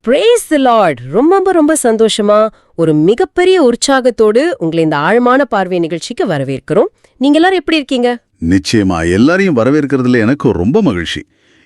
Praise the Lord. ரொம்ப ரொம்ப சந்தோஷமா ஒரு மிகப்பெரிய உற்சாகத்தோடு உங்களை இந்த ஆழமான பார்வை நிகழ்ச்சிக்கு வரவேற்கிறோம். நீங்க எல்லாரும் எப்படி இருக்கீங்க? நிச்சயமா எல்லாரையும் வரவேற்கிறதுல எனக்கு ரொம்ப மகிழ்ச்சி.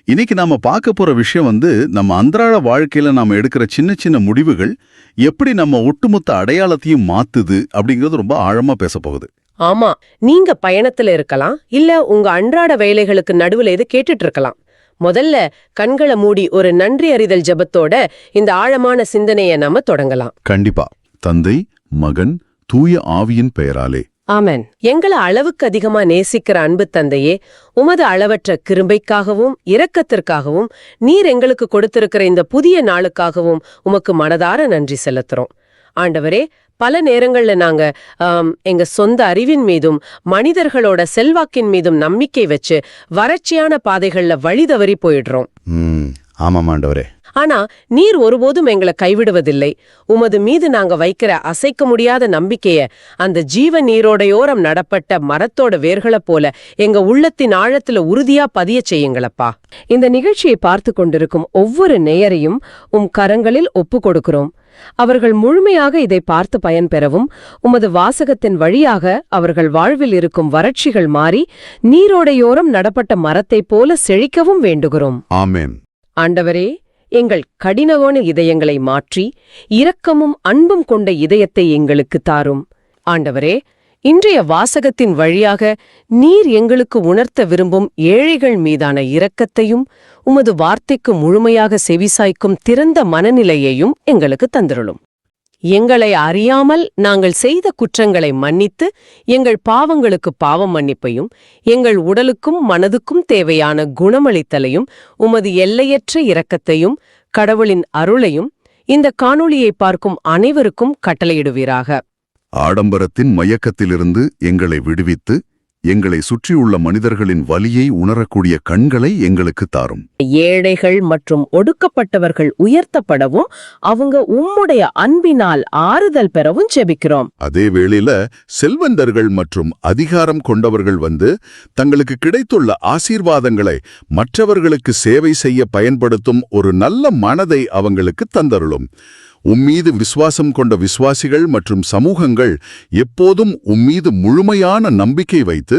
இன்னைக்கு நாம பார்க்க போற விஷயம் நம்ம அன்றாட வாழ்க்கையில நாம எடுக்கிற சின்ன சின்ன முடிவுகள் எப்படி நம்ம ஒட்டுமொத்த அடையாளத்தையும் மாத்துது அப்படிங்கிறது ரொம்ப ஆழமா பேச போகுது. ஆமா, நீங்க பயணத்துல இருக்கலாம், இல்ல உங்க அன்றாட வேலைகளுக்கு நடுவுல எது கேட்டுட்டு இருக்கலாம். முதல்ல கண்களை மூடி ஒரு நன்றி அறிதல் ஜெபத்தோட இந்த ஆழமான சிந்தனையை நாம தொடங்கலாம். கண்டிப்பா. தந்தை, மகன், தூய ஆவியின் பெயராலே. ஆமென். எங்களை அளவுக்கு அதிகமா நேசிக்கிற அன்பு தந்தையே, உமது அளவற்ற கிருபைக்காகவும் இரக்கத்திற்காகவும் நீர் எங்களுக்கு கொடுத்திருக்கிற இந்த புதிய நாளுக்காகவும் உமக்கு மனதார நன்றி செலுத்துறோம். ஆண்டவரே, பல நேரங்கள்ல நாங்க எங்க சொந்த அறிவின் மீதும் மனிதர்களோட செல்வாக்கின் மீதும் நம்பிக்கை வச்சு வறட்சியான பாதைகள்ல வழி தவறி போயிடுறோம். ஆமாம் ஆண்டவரே. ஆனா நீர் ஒருபோதும் எங்களை கைவிடுவதில்லை. உமது மீது நாங்க வைக்கிற அசைக்க முடியாத நம்பிக்கைய அந்த ஜீவ நீரோடையோரம் நடப்பட்ட மரத்தோட வேர்கள போல எங்க உள்ளத்தின் ஆழத்துல உறுதியா பதிய செய்யுங்களப்பா. இந்த நிகழ்ச்சியை பார்த்து கொண்டிருக்கும் ஒவ்வொரு நேயரையும் கரங்களில் ஒப்பு கொடுக்கிறோம். அவர்கள் முழுமையாக இதை பார்த்து பயன்பெறவும் உமது வாசகத்தின் வழியாக அவர்கள் வாழ்வில் இருக்கும் வறட்சிகள் மாறி நீரோடையோரம் நடப்பட்ட மரத்தைப் போல செழிக்கவும் வேண்டுகிறோம். ஆமென். ஆண்டவரே, எங்கள் கடினமான இதயங்களை மாற்றி இரக்கமும் அன்பும் கொண்ட இதயத்தை எங்களுக்கு தாரும். ஆண்டவரே, இன்றைய வாசகத்தின் வழியாக நீர் எங்களுக்கு உணர்த்த விரும்பும் ஏழைகள் மீதான இரக்கத்தையும் உமது வார்த்தைக்கு முழுமையாக செவிசாய்க்கும் திறந்த மனநிலையையும் எங்களுக்கு தந்திருளும். எங்களை அறியாமல் நாங்கள் செய்த குற்றங்களை மன்னித்து எங்கள் பாவங்களுக்கு பாவம் மன்னிப்பையும் எங்கள் உடலுக்கும் மனதுக்கும் தேவையான குணமளித்தலையும் உமது எல்லையற்ற இரக்கத்தையும் கடவுளின் அருளையும் இந்த காணொளியை பார்க்கும் அனைவருக்கும் கட்டளையிடுவீராக. ஆடம்பரத்தின் மயக்கத்திலிருந்து எங்களை விடுவித்து எங்களை சுற்றியுள்ள மனிதர்களின் வலியை உணரக்கூடிய கண்களை எங்களுக்கு தாரும். ஏழைகள் மற்றும் ஒடுக்கப்பட்டவர்கள் உயர்த்தப்படவும் அவங்க உம்முடைய அன்பினால் ஆறுதல் பெறவும் ஜெபிக்கிறோம். அதே வேளையில செல்வந்தர்கள் மற்றும் அதிகாரம் கொண்டவர்கள் தங்களுக்கு கிடைத்துள்ள ஆசீர்வாதங்களை மற்றவர்களுக்கு சேவை செய்ய பயன்படுத்தும் ஒரு நல்ல மனதை அவங்களுக்கு தந்தருளும். உம்மீது விசுவாசம் கொண்ட விசுவாசிகள் மற்றும் சமூகங்கள் எப்போதும் உம்மீது முழுமையான நம்பிக்கை வைத்து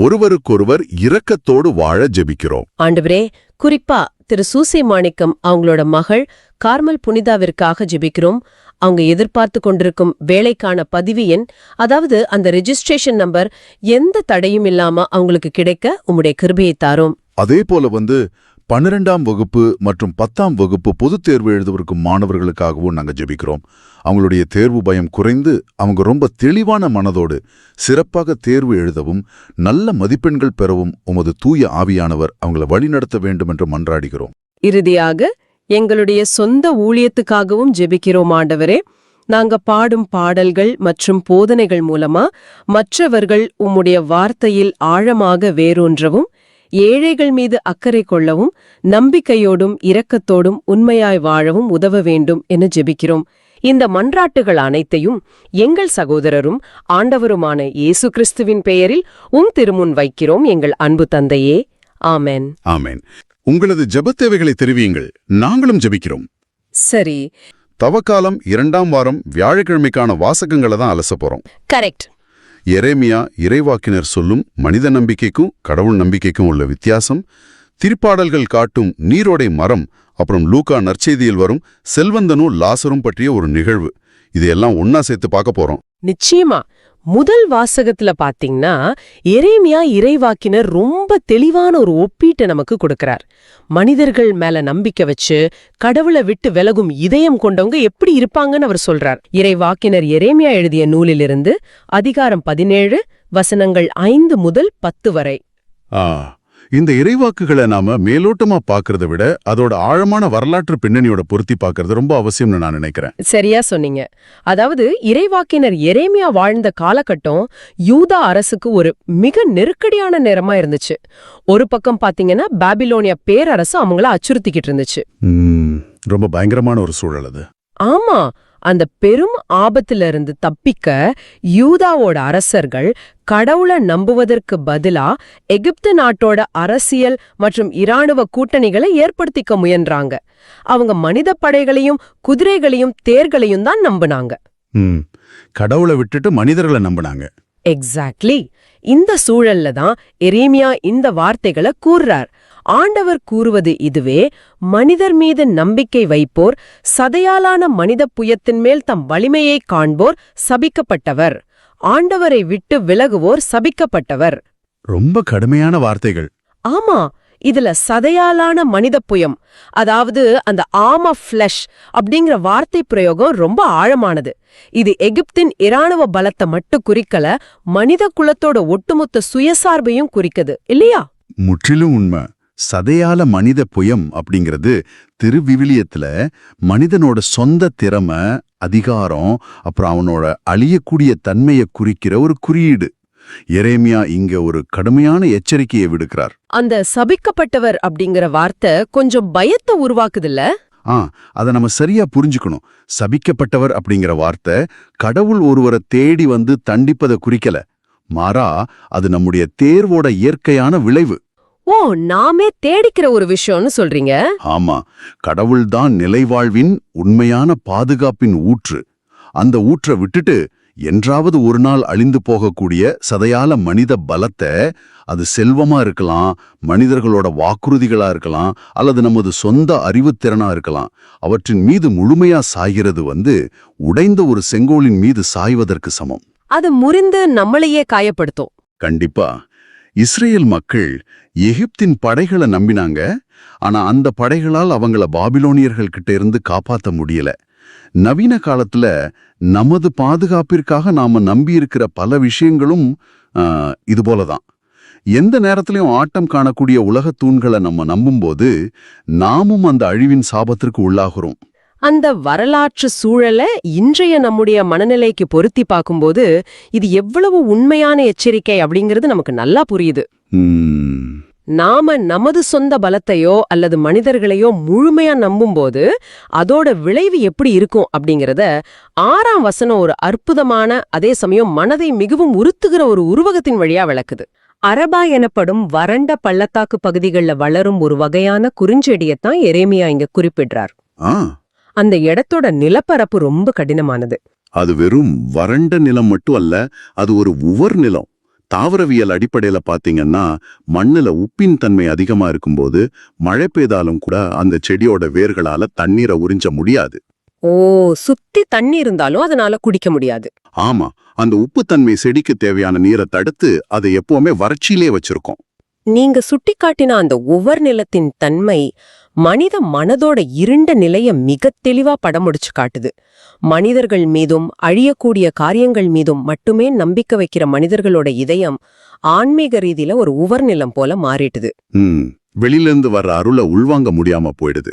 ஒருவருக்கொருவர் இரக்கத்தோடு வாழ ஜெபிக்கிறோம். ஆண்டவரே, குறிப்பா திரு சூசை மாணிக்கம் அவங்களோட மகள் கார்மல் புனிதாவிற்காக ஜெபிக்கிறோம். அவங்க எதிர்பார்த்து கொண்டிருக்கும் வேலைக்கான பதிவு எண், அதாவது அந்த ரெஜிஸ்ட்ரேஷன் நம்பர் எந்த தடையும் இல்லாம அவங்களுக்கு கிடைக்க உம்முடைய கிருபையை தாரும். அதே போல 12ஆம் வகுப்பு மற்றும் 10ஆம் வகுப்பு பொதுத் தேர்வு எழுதவிருக்கும் மாணவர்களுக்காகவும் நாங்கள் ஜெபிக்கிறோம். அவங்களுடைய தேர்வு பயம் குறைந்து அவங்க ரொம்ப தெளிவான மனதோடு சிறப்பாக தேர்வு எழுதவும் நல்ல மதிப்பெண்கள் பெறவும் உமது தூய ஆவியானவர் அவங்களை வழிநடத்த வேண்டும் என்று மன்றாடுகிறோம். இறுதியாக எங்களுடைய சொந்த ஊழியத்துக்காகவும் ஜெபிக்கிறோம். ஆண்டவரே, நாங்க பாடும் பாடல்கள் மற்றும் போதனைகள் மூலமா மற்றவர்கள் உம்முடைய வார்த்தையில் ஆழமாக வேரூன்றவும் ஏழைகள் மீது அக்கறை கொள்ளவும் நம்பிக்கையோடும் இரக்கத்தோடும் உண்மையாய் வாழவும் உதவ வேண்டும் என ஜெபிக்கிறோம். இந்த மன்றாட்டுகள் அனைத்தையும் எங்கள் சகோதரரும் ஆண்டவருமான இயேசு கிறிஸ்துவின் பெயரில் திருமுன் வைக்கிறோம், எங்கள் அன்பு தந்தையே. ஆமென். ஆமென். உங்களது ஜெபத் தேவைகளை தெரிவியுங்கள், நாங்களும் ஜெபிக்கிறோம். சரி, தவக்காலம் 2ஆம் வாரம் வியாழக்கிழமைக்கான வாசகங்களை தான் அலச போறோம். கரெக்ட். எரேமியா இறைவாக்கினர் சொல்லும் மனித நம்பிக்கைக்கும் கடவுள் நம்பிக்கைக்கும் உள்ள வித்தியாசம், திருப்பாடல்கள் காட்டும் நீரோடை மரம், அப்புறம் லூக்கா நற்செய்தியில் வரும் செல்வந்தனும் லாசரும் பற்றிய ஒரு நிகழ்வு, இதையெல்லாம் ஒன்னா சேர்த்து பார்க்க போறோம். நிச்சயமா. முதல் வாசகத்துல பாத்தீங்கன்னா எரேமியா இறைவாக்கினர் ரொம்ப தெளிவான ஒரு ஒப்பீட்டை நமக்கு கொடுக்கிறார். மனிதர்கள் மேல நம்பிக்கை வச்சு கடவுளை விட்டு விலகும் இதயம் கொண்டவங்க எப்படி இருப்பாங்கன்னு அவர் சொல்றார். இறைவாக்கினர் எரேமியா எழுதிய நூலிலிருந்து அதிகாரம் 17 வசனங்கள் 5 முதல் 10 வரை. இந்த இறைவாக்குகளை நாம மேலோட்டமா பாக்குறத விட அதோட ஆழமான வரலாற்று பின்னணியோட பொருத்தி பாக்குறது ரொம்ப அவசியம்னு நான் நினைக்கிறேன். சரியா சொன்னீங்க. அதாவது இறைவாக்கினர் எரேமியா வாழ்ந்த காலகட்டம் யூதா அரசுக்கு ஒரு மிக நெருக்கடியான நேரமா இருந்துச்சு. ஒரு பக்கம் பாத்தீங்கன்னா பாபிலோனியா பேரரசு அவங்கள அச்சுறுத்திக்கிட்டு இருந்துச்சு. ரொம்ப பயங்கரமான ஒரு சூழல் அது. ஆமா. அந்த பெரும் ஆபத்திலிருந்து தப்பிக்க யூதாவோட அரசர்கள் கடவுளை நம்புவதற்கு பதிலா எகிப்து நாட்டோட அரசியல் மற்றும் இராணுவ கூட்டணிகளை ஏற்படுத்திக்க முயன்றாங்க. அவங்க மனித படைகளையும் குதிரைகளையும் தேர்களையும் தான் நம்பினாங்க. கடவுளை விட்டுட்டு மனிதர்களை நம்பினாங்க. எக்ஸாக்ட்லி. இந்த சூழல்ல தான் எரேமியா இந்த வார்த்தைகளை கூறுறார். ஆண்டவர் கூறுவது இதுவே: மனிதர் மீது நம்பிக்கை வைப்போர், சதையாலான மனித புயத்தின் மேல் தம் வலிமையை காண்போர் சபிக்கப்பட்டவர், ஆண்டவரை விட்டு விலகுவோர் சபிக்கப்பட்டவர். ரொம்ப கடுமையான வார்த்தைகள். ஆமா, இதுல சதையாலான மனித புயம், அதாவது அந்த ஆர்ம் ஆஃப் ஃபிளஷ் அப்படிங்கிற வார்த்தை பிரயோகம் ரொம்ப ஆழமானது. இது எகிப்தின் இராணுவ பலத்தை மட்டும் குறிக்கல, மனித குலத்தோட ஒட்டுமொத்த சுயசார்பையும் குறிக்குது இல்லையா? முற்றிலும் உண்மை. சதையால மனித புயம் அப்படிங்கிறது திருவிவிலியத்துல மனிதனோட சொந்த திறமை, அதிகாரம், அப்புறம் அவனோட அழியக்கூடிய தன்மையை குறிக்கிற ஒரு குறியீடு. எரேமியா இங்க ஒரு கடுமையான எச்சரிக்கையை விடுக்கிறார். அந்த சபிக்கப்பட்டவர் அப்படிங்கிற வார்த்தை கொஞ்சம் பயத்தை உருவாக்குதுல்ல? அதை நம்ம சரியா புரிஞ்சுக்கணும். சபிக்கப்பட்டவர் அப்படிங்கிற வார்த்தை கடவுள் ஒருவரை தேடி வந்து தண்டிப்பதை குறிக்கல. மாறா, அது நம்முடைய தேர்வோட இயற்கையான விளைவு. ஓ, நாமே தேடிக்கிற ஒரு விஷயம்னு சொல்றீங்க? ஆமா, கடவுள்தான் நிலைவாழ்வின் உண்மையான பாதுகாப்பின் ஊற்று. அந்த ஊற்றை விட்டுட்டு என்றாவது ஒரு நாள் அழிந்து போகக்கூடிய சதையால மனித பலத்தை, அது செல்வமா இருக்கலாம், மனிதர்களோட வாக்குறுதிகளா இருக்கலாம், அல்லது நமது சொந்த அறிவுத்திறனா இருக்கலாம், அவற்றின் மீது முழுமையா சாய்கிறது உடைந்த ஒரு செங்கோலின் மீது சாய்வதற்கு சமம். அது முறிந்து நம்மளையே காயப்படுத்தும். கண்டிப்பா. இஸ்ரேல் மக்கள் எகிப்தின் படைகளை நம்பினாங்க. ஆனா அந்த படைகளால் அவங்கள பாபிலோனியர்கள் கிட்ட இருந்து காப்பாற்ற முடியல. நவீன காலத்துல நமது பாதுகாப்பிற்காக நாம நம்பியிருக்கிற பல விஷயங்களும் இதுபோலதான். எந்த நேரத்திலையும் ஆட்டம் காணக்கூடிய உலகத் தூண்களை நம்ம நம்பும்போது நாமும் அந்த அழிவின் சாபத்திற்கு உள்ளாகிறோம். அந்த வரலாற்று சூழலை இன்றைய நம்முடைய மனநிலைக்கு பொருத்தி பார்க்கும்போது இது எவ்வளவு உண்மையான எச்சரிக்கை அப்படிங்கிறது நமக்கு நல்லா புரியுது. நாம நமது சொந்த பலத்தையோ அல்லது மனிதர்களையோ முழுமையா நம்பும்போது அதோட விளைவு எப்படி இருக்கும் அப்படிங்கறத 6ஆம் வசனம் ஒரு அற்புதமான, அதே சமயம் மனதை மிகவும் உறுத்துகிற ஒரு உருவகத்தின் வழியா விளக்குது. அரபா எனப்படும் வறண்ட பள்ளத்தாக்கு பகுதிகளில் வளரும் ஒரு வகையான குறுஞ்செடியத்தான் எரேமியா இங்க குறிப்பிடுறார். அந்த இடத்தோட நிலப்பரப்பு ரொம்ப கடினமானது. அது வெறும் வறண்ட நிலம் மட்டும் அல்ல, அது ஒரு உவர் நிலம். தாவரவியல் அடிப்படையில பாத்தீங்கன்னா மண்ணுல உப்பின் தன்மை அதிகமா இருக்கும்போது மழை பெய்தாலும் கூட அந்த செடியோட வேர்களால தண்ணீரை உறிஞ்ச முடியாது. ஓ, சுத்தி தண்ணி இருந்தாலும் அதனால குடிக்க முடியாது. ஆமா, அந்த உப்பு தன்மை செடிக்கு தேவையான நீரை தடுத்து அதை எப்பவுமே வறட்சியிலே வச்சிருக்கோம். நீங்க சுட்டிக்காட்டின அந்த உவர் நிலத்தின் தன்மை மனித மனதோட இருண்ட நிலைய மிக தெளிவா படம் முடிச்சு காட்டுது. மனிதர்கள் மீதும் அழியக்கூடிய காரியங்கள் மீதும் மட்டுமே நம்பிக்கை வைக்கிற மனிதர்களோட இதயம் ஆன்மீக ரீதியில ஒரு உவர் நிலம் போல மாறிட்டுது. வெளியிலிருந்து வர்ற அருளை உள்வாங்க முடியாம போயிடுது.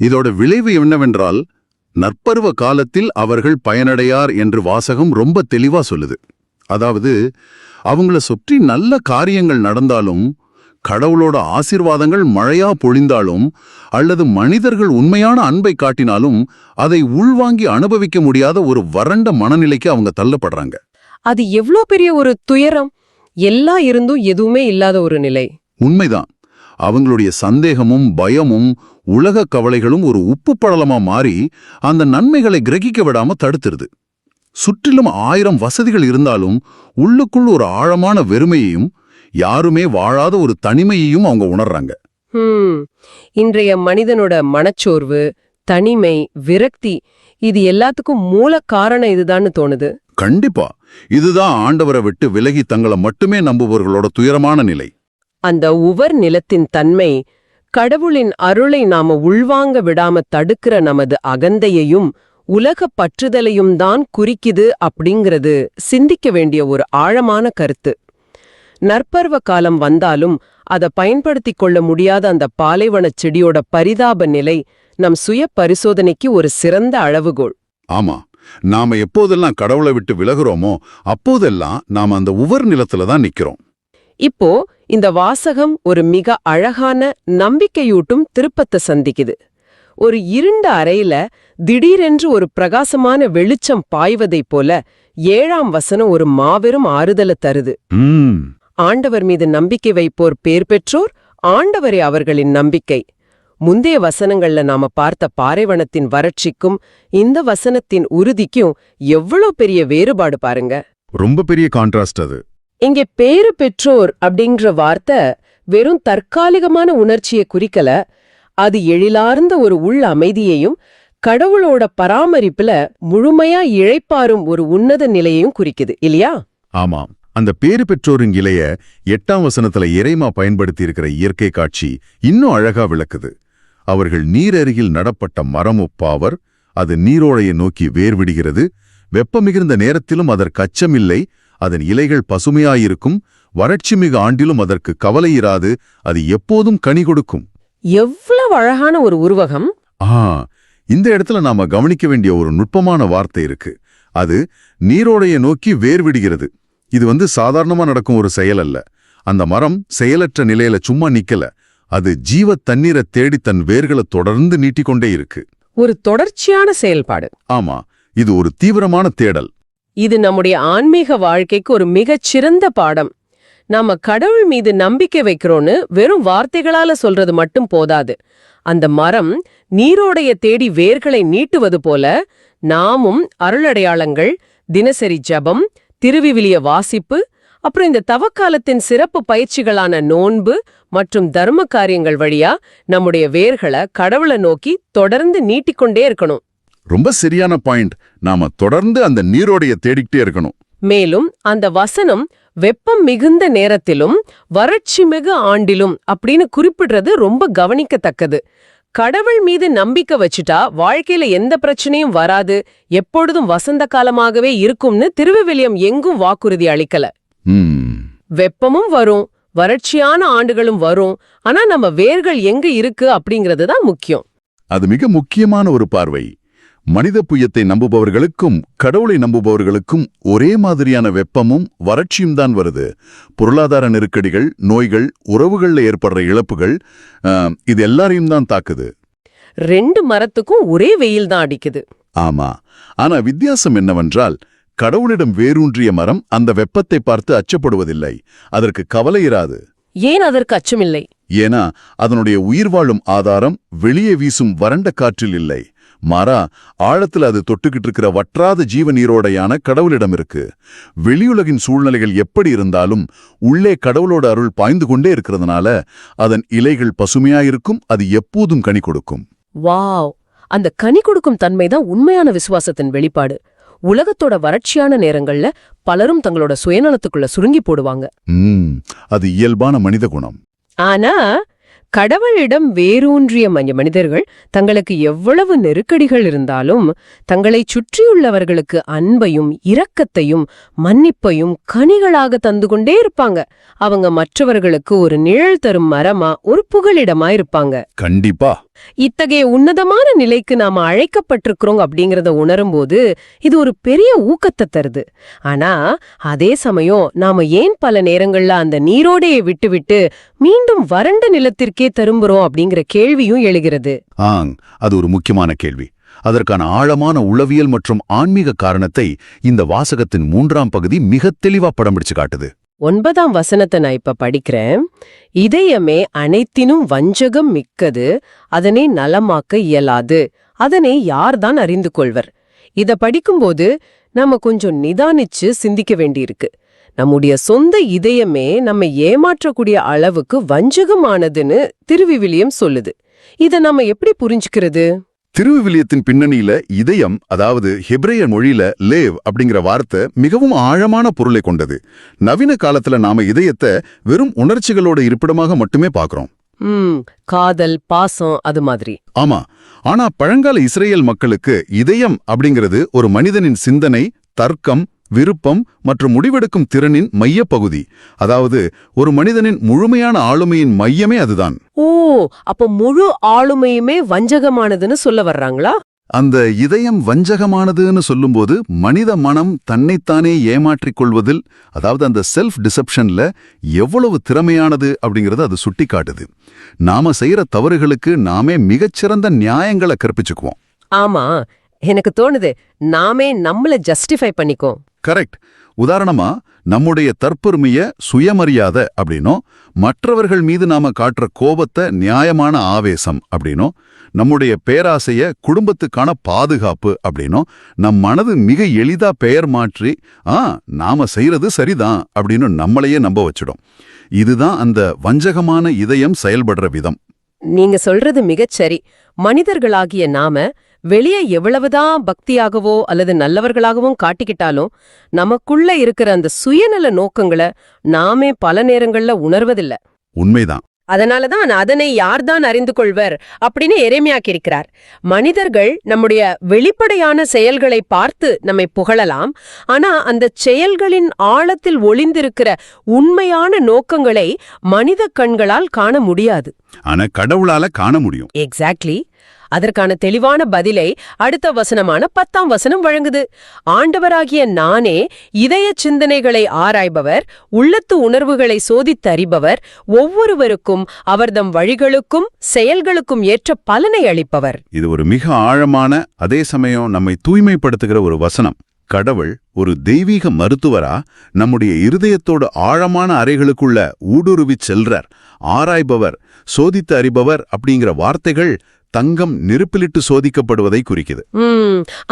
இதோட விளைவு என்னவென்றால் நற்பருவ காலத்தில் அவர்கள் பயனடையார் என்று வாசகம் ரொம்ப தெளிவா சொல்லுது. அதாவது அவங்கள சுற்றி நல்ல காரியங்கள் நடந்தாலும், கடவுளோட ஆசீர்வாதங்கள் மழையா பொழிந்தாலும், அல்லது மனிதர்கள் உண்மையான அன்பை காட்டினாலும் அதை உள்வாங்கி அனுபவிக்க முடியாத ஒரு வறண்ட மனநிலைக்கு அவங்க தள்ளப்படுறாங்க. அது எவ்வளோ பெரிய ஒரு துயரம்! எல்லாம் இருந்தும் எதுவுமே இல்லாத ஒரு நிலை. உண்மைதான். அவங்களுடைய சந்தேகமும் பயமும் உலக கவலைகளும் ஒரு உப்பு படலமா மாறி அந்த நன்மைகளை கிரகிக்க விடாம தடுத்துருது. சுற்றிலும் 1000 வசதிகள் இருந்தாலும் உள்ளுக்குள் ஒரு ஆழமான வெறுமையையும், யாருமே வாழாத ஒரு தனிமையையும் அவங்க உணர்றாங்க. இன்றைய மனிதனோட மனச்சோர்வு, தனிமை, விரக்தி, இது எல்லாத்துக்கும் மூல காரணம் இதுதான்னு தோணுது. கண்டிப்பா இதுதான் ஆண்டவரை விட்டு விலகி தங்களை மட்டுமே நம்புபவர்களோட துயரமான நிலை. அந்த உவர் நிலத்தின் தன்மை கடவுளின் அருளை நாம உள்வாங்க விடாம தடுக்கிற நமது அகந்தையையும் உலக பற்றுதலையும் தான் குறிக்குது அப்படிங்கிறது சிந்திக்க வேண்டிய ஒரு ஆழமான கருத்து. நற்பருவ காலம் வந்தாலும் அதை பயன்படுத்திக் கொள்ள முடியாத அந்த பாலைவனச் செடியோட பரிதாப நிலை நம் சுய பரிசோதனைக்கு ஒரு சிறந்த அளவுகோல். ஆமா, நாம எப்போதெல்லாம் கடவுளை விட்டு விலகுறோமோ அப்போதெல்லாம் நாம அந்த உவர் நிலத்துல தான் நிக்கிறோம். இப்போ இந்த வாசகம் ஒரு மிக அழகான நம்பிக்கையூட்டும் திருப்பத்தை சந்திக்குது. ஒரு இருண்ட அறையில திடீரென்று ஒரு பிரகாசமான வெளிச்சம் பாய்வதைப் போல 7ஆம் வசனம் ஒரு மாபெரும் ஆறுதலை தருது. ஆண்டவர் மீது நம்பிக்கை வைப்போர் பேர் பெற்றோர், ஆண்டவரே அவர்களின் நம்பிக்கை. முந்தைய வசனங்கள்ல நாம பார்த்த பாறைவனத்தின் வறட்சிக்கும் இந்த வசனத்தின் உறுதிக்கும் எவ்வளவு பெரிய வேறுபாடு பாருங்க. ரொம்ப பெரிய கான்ட்ராஸ்ட் அது. இங்கே பேறு பெற்றோர் அப்படிங்கிற வார்த்தை வெறும் தற்காலிகமான உணர்ச்சியை குறிக்கல, அது எழிலார்ந்த ஒரு உள் அமைதியையும் கடவுளோட பராமரிப்புல முழுமையா இழைப்பாரும் ஒரு உன்னத நிலையையும் குறிக்குது இல்லையா? ஆமாம். அந்த பேறு பெற்றோரின் இலைய 8ஆம் வசனத்துல இறைமா பயன்படுத்தி இருக்கிற இயற்கை காட்சி இன்னும் அழகா விளக்குது. அவர்கள் நீரருகில் நடப்பட்ட மரம் ஒப்பாவர், அது நீரோடையை நோக்கி வேர்விடுகிறது, வெப்ப மிகுந்த நேரத்திலும் அதற்கு அச்சமில்லை, அதன் இலைகள் பசுமையாயிருக்கும், வறட்சி மிகு ஆண்டிலும் அதற்கு கவலை இராது, அது எப்போதும் கனி கொடுக்கும். எவ்வளவு அழகான ஒரு உருவகம்! இந்த இடத்துல நாம கவனிக்க வேண்டிய ஒரு நுட்பமான வார்த்தை இருக்கு. அது நீரோடையை நோக்கி வேர்விடுகிறது. இது சாதாரணமா நடக்கும் ஒரு செயல் அல்ல. அந்த மரம் செயலற்ற நிலையில சும்மா நிக்கல, அது ஜீவ தண்ணீரை தேடி தன் வேர்களை தொடர்ந்து நீட்டிக்கொண்டே இருக்கு. ஒரு தொடர்ச்சியான செயல்பாடு. ஆமா, இது ஒரு தீவிரமான தேடல். இது நம்முடைய ஆன்மீக வாழ்க்கைக்கு ஒரு மிகச் சிறந்த பாடம். நாம கடவுள் மீது நம்பிக்கை வைக்கிறோன்னு வெறும் வார்த்தைகளால சொல்றது மட்டும் போதாது. அந்த மரம் நீரோடைய தேடி வேர்களை நீட்டுவது போல நாமும் அருளடையாளங்கள், தினசரி ஜபம், திருவிவிலிய வாசிப்பு, அப்புறம் இந்த தவக்காலத்தின் சிறப்பு பயிற்சிகளான நோன்பு மற்றும் தர்ம காரியங்கள் வழியா நம்முடைய வேர்களை கடவுளை நோக்கி தொடர்ந்து நீட்டிக்கொண்டே இருக்கணும். ரொம்ப சரியான பாயிண்ட். நாம தொடர்ந்து அந்த நீரோடைய தேடிக்கிட்டே இருக்கணும். மேலும் அந்த வசனம் வெப்பம் மிகுந்த நேரத்திலும் வறட்சி மிகு ஆண்டிலும் அப்படின்னு குறிப்பிடுறது ரொம்ப கவனிக்கத்தக்கது. கடவுள் மீது நம்பிக்கை வச்சுட்டா வாழ்க்கையில எந்த பிரச்சனையும் வராது, எப்பொழுதும் வசந்த காலமாகவே இருக்கும்னு திருவிவிலியம் எங்கும் வாக்குறுதி அளிக்கல. வெப்பமும் வரும், வறட்சியான ஆண்டுகளும் வரும், ஆனா நம்ம வேர்கள் எங்க இருக்கு அப்படிங்கிறது தான் முக்கியம். அது மிக முக்கியமான ஒரு பார்வை. மனித புயத்தை நம்புபவர்களுக்கும் கடவுளை நம்புபவர்களுக்கும் ஒரே மாதிரியான வெப்பமும் வறட்சியும் தான் வருது. பொருளாதார நெருக்கடிகள், நோய்கள், உறவுகள்ல ஏற்படுற இழப்புகள், இது எல்லாரையும் தான் தாக்குது. 2 மரத்துக்கும் ஒரே வெயில் தான் அடிக்குது. ஆமா, ஆனா வித்தியாசம் என்னவென்றால் கடவுளிடம் வேரூன்றிய மரம் அந்த வெப்பத்தை பார்த்து அச்சப்படுவதில்லை, அதற்கு கவலை இராது. ஏன் அதற்கு அச்சமில்லை? ஏன்னா அதனுடைய உயிர் வாழும் ஆதாரம் வெளியே வீசும் வறண்ட காற்றில் இல்லை, மாறா ஆழத்துல அது தொட்டுக்கிட்டு இருக்கிற வற்றாத ஜீவ நீரோடையான கடவுளிடம் இருக்கு. வெளியுலகின் சூழ்நிலைகள் எப்படி இருந்தாலும் உள்ளே கடவுளோட அருள் பாய்ந்து கொண்டே இருக்கிறதுனால அதன் இலைகள் பசுமையாயிருக்கும், அது எப்போதும் கனி கொடுக்கும். வாவ்! அந்த கனி கொடுக்கும் தன்மைதான் உண்மையான விசுவாசத்தின் வெளிப்பாடு. உலகத்தோட வறட்சியான நேரங்கள்ல பலரும் தங்களோட சுயநலத்துக்குள்ள சுருங்கி போடுவாங்க. அது இயல்பான மனித குணம். ஆனா கடவுளிடம் வேரூன்றிய மனிதர்கள் தங்களுக்கு எவ்வளவு நெருக்கடிகள் இருந்தாலும் தங்களைச் சுற்றியுள்ளவர்களுக்கு அன்பையும் இரக்கத்தையும் மன்னிப்பையும் கனிகளாக தந்து கொண்டே இருப்பாங்க. அவங்க மற்றவர்களுக்கு ஒரு நிழல் தரும் மரமா, ஒரு புகலிடமா இருப்பாங்க. கண்டிப்பா. இத்தகைய உன்னதமான நிலைக்கு நாம அழைக்கப்பட்டிருக்கிறோம் அப்படிங்கறத உணரும்போது இது ஒரு பெரிய ஊக்கத்தை தருது. ஆனா அதே சமயம் நாம ஏன் பல நேரங்கள்ல அந்த நீரோடையை விட்டுவிட்டு மீண்டும் வறண்ட நிலத்திற்கே திரும்புறோம் அப்படிங்கிற கேள்வியும் எழுகிறது. அது ஒரு முக்கியமான கேள்வி. அதற்கான ஆழமான உளவியல் மற்றும் ஆன்மீக காரணத்தை இந்த வாசகத்தின் 3ஆம் பகுதி மிக தெளிவா படம் பிடிச்சு காட்டுது. 9ஆம் வசனத்தை நான் இப்ப படிக்கிறேன். இதயமே அனைத்தினும் வஞ்சகம் மிக்கது, அதனை நலமாக்க இயலாது, அதனை யார்தான் அறிந்து கொள்வர். இத படிக்கும்போது நாம கொஞ்சம் நிதானிச்சு சிந்திக்க வேண்டியிருக்கு. நம்முடைய சொந்த இதயமே நம்மை ஏமாற்றக்கூடிய அளவுக்கு வஞ்சகமானதுன்னு திருவிவிலியம் சொல்லுது. இத நாம எப்படி புரிஞ்சுக்கிறது? திருவிவிலியத்தின் பின்னணியில இதயம், அதாவது ஹெப்ரேய மொழியில லேவ் அப்படிங்கிற வார்த்தை மிகவும் ஆழமான பொருளை கொண்டது. நவீன காலத்துல நாம இதயத்தை வெறும் உணர்ச்சிகளோட இருப்பிடமாக மட்டுமே பார்க்கிறோம். காதல், பாசம், அது மாதிரி. ஆமா, ஆனா பழங்கால இஸ்ரேல் மக்களுக்கு இதயம் அப்படிங்கிறது ஒரு மனிதனின் சிந்தனை, தர்க்கம், விருப்பம் மற்றும் முடிவெடுக்கும் திறனின் மையப்பகுதி. அதாவது ஒரு மனிதனின் முழுமையான ஆளுமையின் மையமே அதுதான். அப்ப முழு ஆளுமையுமே வஞ்சகமானதுன்னு சொல்ல வர்றாங்களா? அந்த இதயம் வஞ்சகமானதுன்னு சொல்லும்போது மனித மனம் தன்னைத்தானே ஏமாற்றிக் கொள்வதில், அதாவது அந்த செல்ஃப் டிசெப்ஷன்ல எவ்வளவு திறமையானது அப்படிங்கறது அது சுட்டி காட்டுது. நாம செய்யற தவறுகளுக்கு நாமே மிகச்சிறந்த நியாயங்களை கற்பிச்சுக்குவோம். ஆமா, எனக்கு தோணுது நாமே நம்மள ஜஸ்டிஃபை பண்ணிக்கோம். கரெக்ட். உதாரணமா, நம்முடைய தற்பெருமைய சுயமரியாதை அப்படின்னும், மற்றவர்கள் மீது நாம காட்டுற கோபத்தை நியாயமான ஆவேசம் அப்படின்னும், நம்முடைய பேராசைய குடும்பத்துக்கான பாதுகாப்பு அப்படின்னும், நம் மனது மிக எளிதா பெயர் மாற்றி நாம செய்யறது சரிதான் அப்படின்னு நம்மளையே நம்ப வச்சிடும். இதுதான் அந்த வஞ்சகமான இதயம் செயல்படுற விதம். நீங்க சொல்றது மிகச்சரி. மனிதர்களாகிய நாம வெளியே எவ்வளவுதான் பக்தியாகவோ அல்லது நல்லவர்களாகவும் காட்டிக்கிட்டாலும் நமக்குள்ள இருக்கிற அந்த சுயநல நோக்கங்களை நாமே பல நேரங்கள்ல உணர்வதில்ல. உண்மைதான். அதனாலதான் அதனை யார்தான் அறிந்து கொள்வர் அப்படின்னு எரேமியாக்கியிருக்கிறார். மனிதர்கள் நம்முடைய வெளிப்படையான செயல்களை பார்த்து நம்மை புகழலாம். ஆனா அந்த செயல்களின் ஆழத்தில் ஒளிந்திருக்கிற உண்மையான நோக்கங்களை மனித கண்களால் காண முடியாது. ஆனா கடவுளால காண முடியும். எக்ஸாக்ட்லி. அதற்கான தெளிவான பதிலை அடுத்த வசனமான 10ஆம் வசனம் வழங்குது. ஆண்டவராகிய நானே இதய சிந்தனைகளை ஆராய்பவர், உள்ளத்து உணர்வுகளை சோதித்தறிபவர், ஒவ்வொருவருக்கும் அவர்தம் வழிகளுக்கும் செயல்களுக்கும் ஏற்ற பலனை அளிப்பவர். இது ஒரு மிக ஆழமான, அதே சமயம் நம்மை தூய்மைப்படுத்துகிற ஒரு வசனம். கடவுள் ஒரு தெய்வீக மருத்துவரா நம்முடைய இருதயத்தோட ஆழமான அறைகளுக்குள்ள ஊடுருவிச் செல்றார். ஆராய்பவர், சோதித்து அறிபவர் அப்படிங்கிற வார்த்தைகள் தங்கம் நெருப்பிலிட்டு சோதிக்கப்படுவதை குறிக்குது.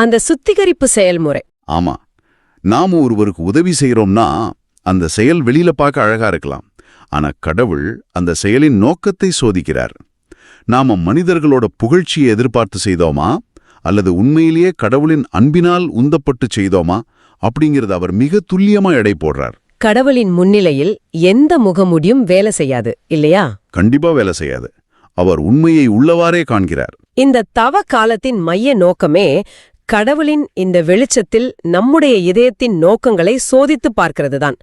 அந்த சுத்திகரிப்பு செயல்முறை. ஆமா, நாம ஒருவருக்கு உதவி செய்யறோம்னா அந்த செயல் வெளியில பார்க்க அழகா இருக்கலாம். ஆனா கடவுள் அந்த செயலின் நோக்கத்தை சோதிக்கிறார். நாம மனிதர்களோட புகழ்ச்சியை எதிர்பார்த்து செய்தோமா அல்லது உண்மையிலேயே கடவுளின் அன்பினால் உந்தப்பட்டு செய்தோமா அப்படிங்கிறது அவர் மிக துல்லியமா எடை போடுறார். கடவுளின் முன்னிலையில் எந்த முகமுடியும் வேலை செய்யாது இல்லையா? கண்டிப்பா வேலை செய்யாது. அவர் உண்மையை உள்ளவாறே காண்கிறார். இந்த தவ காலத்தின் மைய நோக்கமே கடவுளின் இந்த வெளிச்சத்தில் நம்முடைய இதயத்தின் நோக்கங்களை சோதித்து பார்க்கிறதுதான்.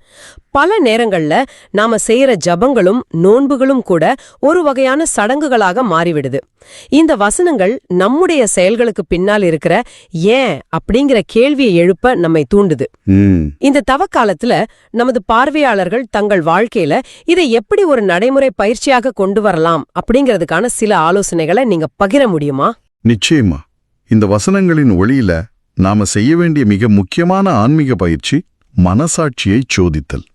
பல நேரங்கள்ல நாம செய்யற ஜபங்களும் நோன்புகளும் கூட ஒரு வகையான சடங்குகளாக மாறிவிடுது. இந்த வசனங்கள் நம்முடைய செயல்களுக்கு பின்னால் இருக்கிற ஏன் அப்படிங்கிற கேள்வியை எழுப்ப நம்மை தூண்டுது. இந்த தவக்காலத்துல நமது பார்வையாளர்கள் தங்கள் வாழ்க்கையில இதை எப்படி ஒரு நடைமுறை பயிற்சியாக கொண்டு வரலாம் அப்படிங்கிறதுக்கான சில ஆலோசனைகளை நீங்க பகிர முடியுமா? நிச்சயமா. இந்த வசனங்களின் ஒளியில நாம செய்ய வேண்டிய மிக முக்கியமான ஆன்மீக பயிற்சி மனசாட்சியை சோதித்தல்.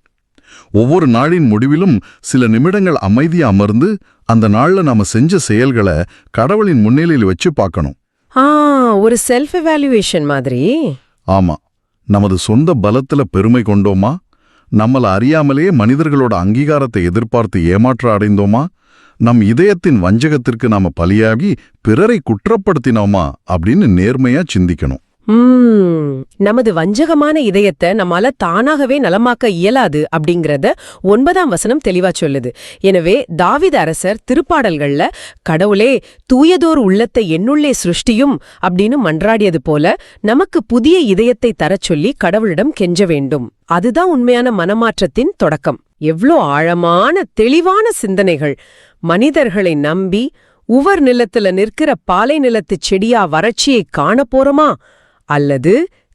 ஒவ்வொரு நாளின் முடிவிலும் சில நிமிடங்கள் அமைதியா அமர்ந்து அந்த நாள்ல நாம செஞ்ச செயல்களை கடவுளின் முன்னிலையில் வச்சு பார்க்கணும். ஒரு செல்ஃப் எவாலுவேஷன் மாதிரி. ஆமா, நமது சொந்த பலத்துல பெருமை கொண்டோமா, நம்மள அறியாமலே மனிதர்களோட அங்கீகாரத்தை எதிர்பார்த்து ஏமாற்ற அடைந்தோமா, நம் இதயத்தின் வஞ்சகத்திற்கு நாம பலியாகி பிறரை குற்றப்படுத்தினோமா அப்படின்னு நேர்மையா சிந்திக்கணும். நமது வஞ்சகமான இதயத்தை நம்மால தானாகவே நலமாக்க இயலாது அப்படிங்கறத 9ஆம் வசனம் தெளிவா சொல்லுது. எனவே தாவீது அரசர் திருப்பாடல்கள்ல கடவுளே தூயதோர் உள்ளத்தை என்னுள்ளே சிருஷ்டியும் அப்படின்னு மன்றாடியது போல நமக்கு புதிய இதயத்தை தரச் சொல்லி கடவுளிடம் கெஞ்ச வேண்டும். அதுதான் உண்மையான மனமாற்றத்தின் தொடக்கம். எவ்ளோ ஆழமான தெளிவான சிந்தனைகள்! மனிதர்களை நம்பி உவர் நிலத்துல நிற்கிற பாலை நிலத்துச் செடியா வறட்சியை காண போறோமா, அல்லது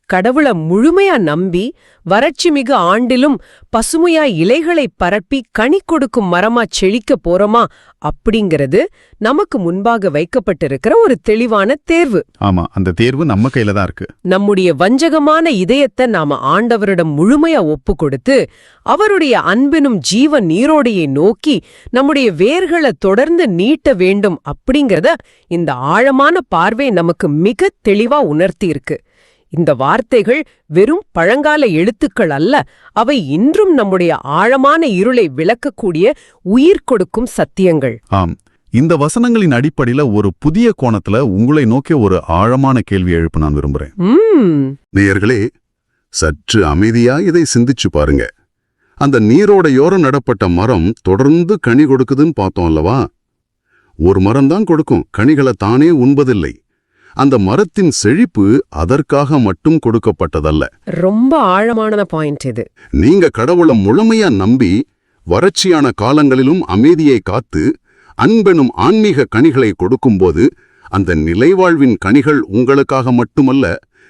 கடவுள முழுமையா நம்பி வறட்சி மிகு ஆண்டிலும் பசுமையா இலைகளை பரப்பி கனி கொடுக்கும் மரமா செழிக்க போறோமா அப்படிங்கிறது நமக்கு முன்பாக வைக்கப்பட்டிருக்கிற ஒரு தெளிவான தேர்வு. ஆமா, அந்த தேர்வு நம்ம கையில தான் இருக்கு. நம்முடைய வஞ்சகமான இதயத்தை நாம ஆண்டவரிடம் முழுமையா ஒப்பு கொடுத்து அவருடைய அன்பினும் ஜீவ நீரோடையை நோக்கி நம்முடைய வேர்களை தொடர்ந்து நீட்ட வேண்டும் அப்படிங்கறத இந்த ஆழமான பார்வை நமக்கு மிக தெளிவா உணர்த்தி இருக்கு. இந்த வார்த்தைகள் வெறும் பழங்கால எழுத்துக்கள் அல்ல, அவை இன்றும் நம்முடைய ஆழமான இருளை விளக்கக்கூடிய உயிர் கொடுக்கும் சத்தியங்கள். ஆம், இந்த வசனங்களின் அடிப்படையில ஒரு புதிய கோணத்துல உங்களை நோக்கிய ஒரு ஆழமான கேள்வி எழுப்ப நான் விரும்புறேன். நேயர்களே, சற்று அமைதியா இதை சிந்திச்சு பாருங்க. அந்த நீரோடையோரம் நடப்பட்ட மரம் தொடர்ந்து கனி கொடுக்குதுன்னு பார்த்தோம் அல்லவா? ஒரு மரம் தான் கொடுக்கும், கனிகளை தானே உண்பதில்லை. அந்த மரத்தின் செழிப்பு அதற்காக மட்டும் கொடுக்கப்பட்டதல்ல. ரொம்ப ஆழமான பாயிண்ட் இது. நீங்க கடவுளை முழுமையா நம்பி வறட்சியான காலங்களிலும் அமைதியை காத்து அன்பெனும் ஆன்மீக கனிகளை கொடுக்கும்போது அந்த நிலைவாழ்வின் கனிகள் உங்களுக்காக மட்டுமல்ல,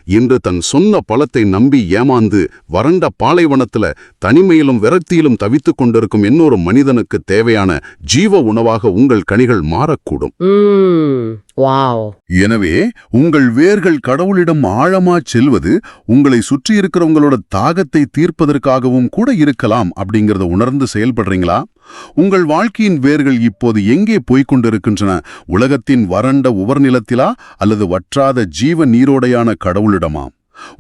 இன்று தன் சொன்ன பலத்தை நம்பி ஏமாந்து வறண்ட பாலைவனத்துல தனிமையிலும் விரக்தியிலும் தவித்துக் கொண்டிருக்கும் இன்னொரு மனிதனுக்கு தேவையான ஜீவ உணவாக உங்கள் கனிகள் மாறக்கூடும். வாவ். எனவே உங்கள் வேர்கள் கடவுளிடம் ஆழமா செல்வது உங்களை சுற்றி இருக்கிறவங்களோட தாகத்தை தீர்ப்பதற்காகவும் கூட இருக்கலாம் அப்படிங்கறத உணர்ந்து செயல்படுறீங்களா? உங்கள் வாழ்க்கையின் வேர்கள் இப்போது எங்கே போய்கொண்டிருக்கின்றன? உலகத்தின் வறண்ட உவர்நிலத்திலா அல்லது வற்றாத ஜீவ நீரோடையான கடவுளிடமா?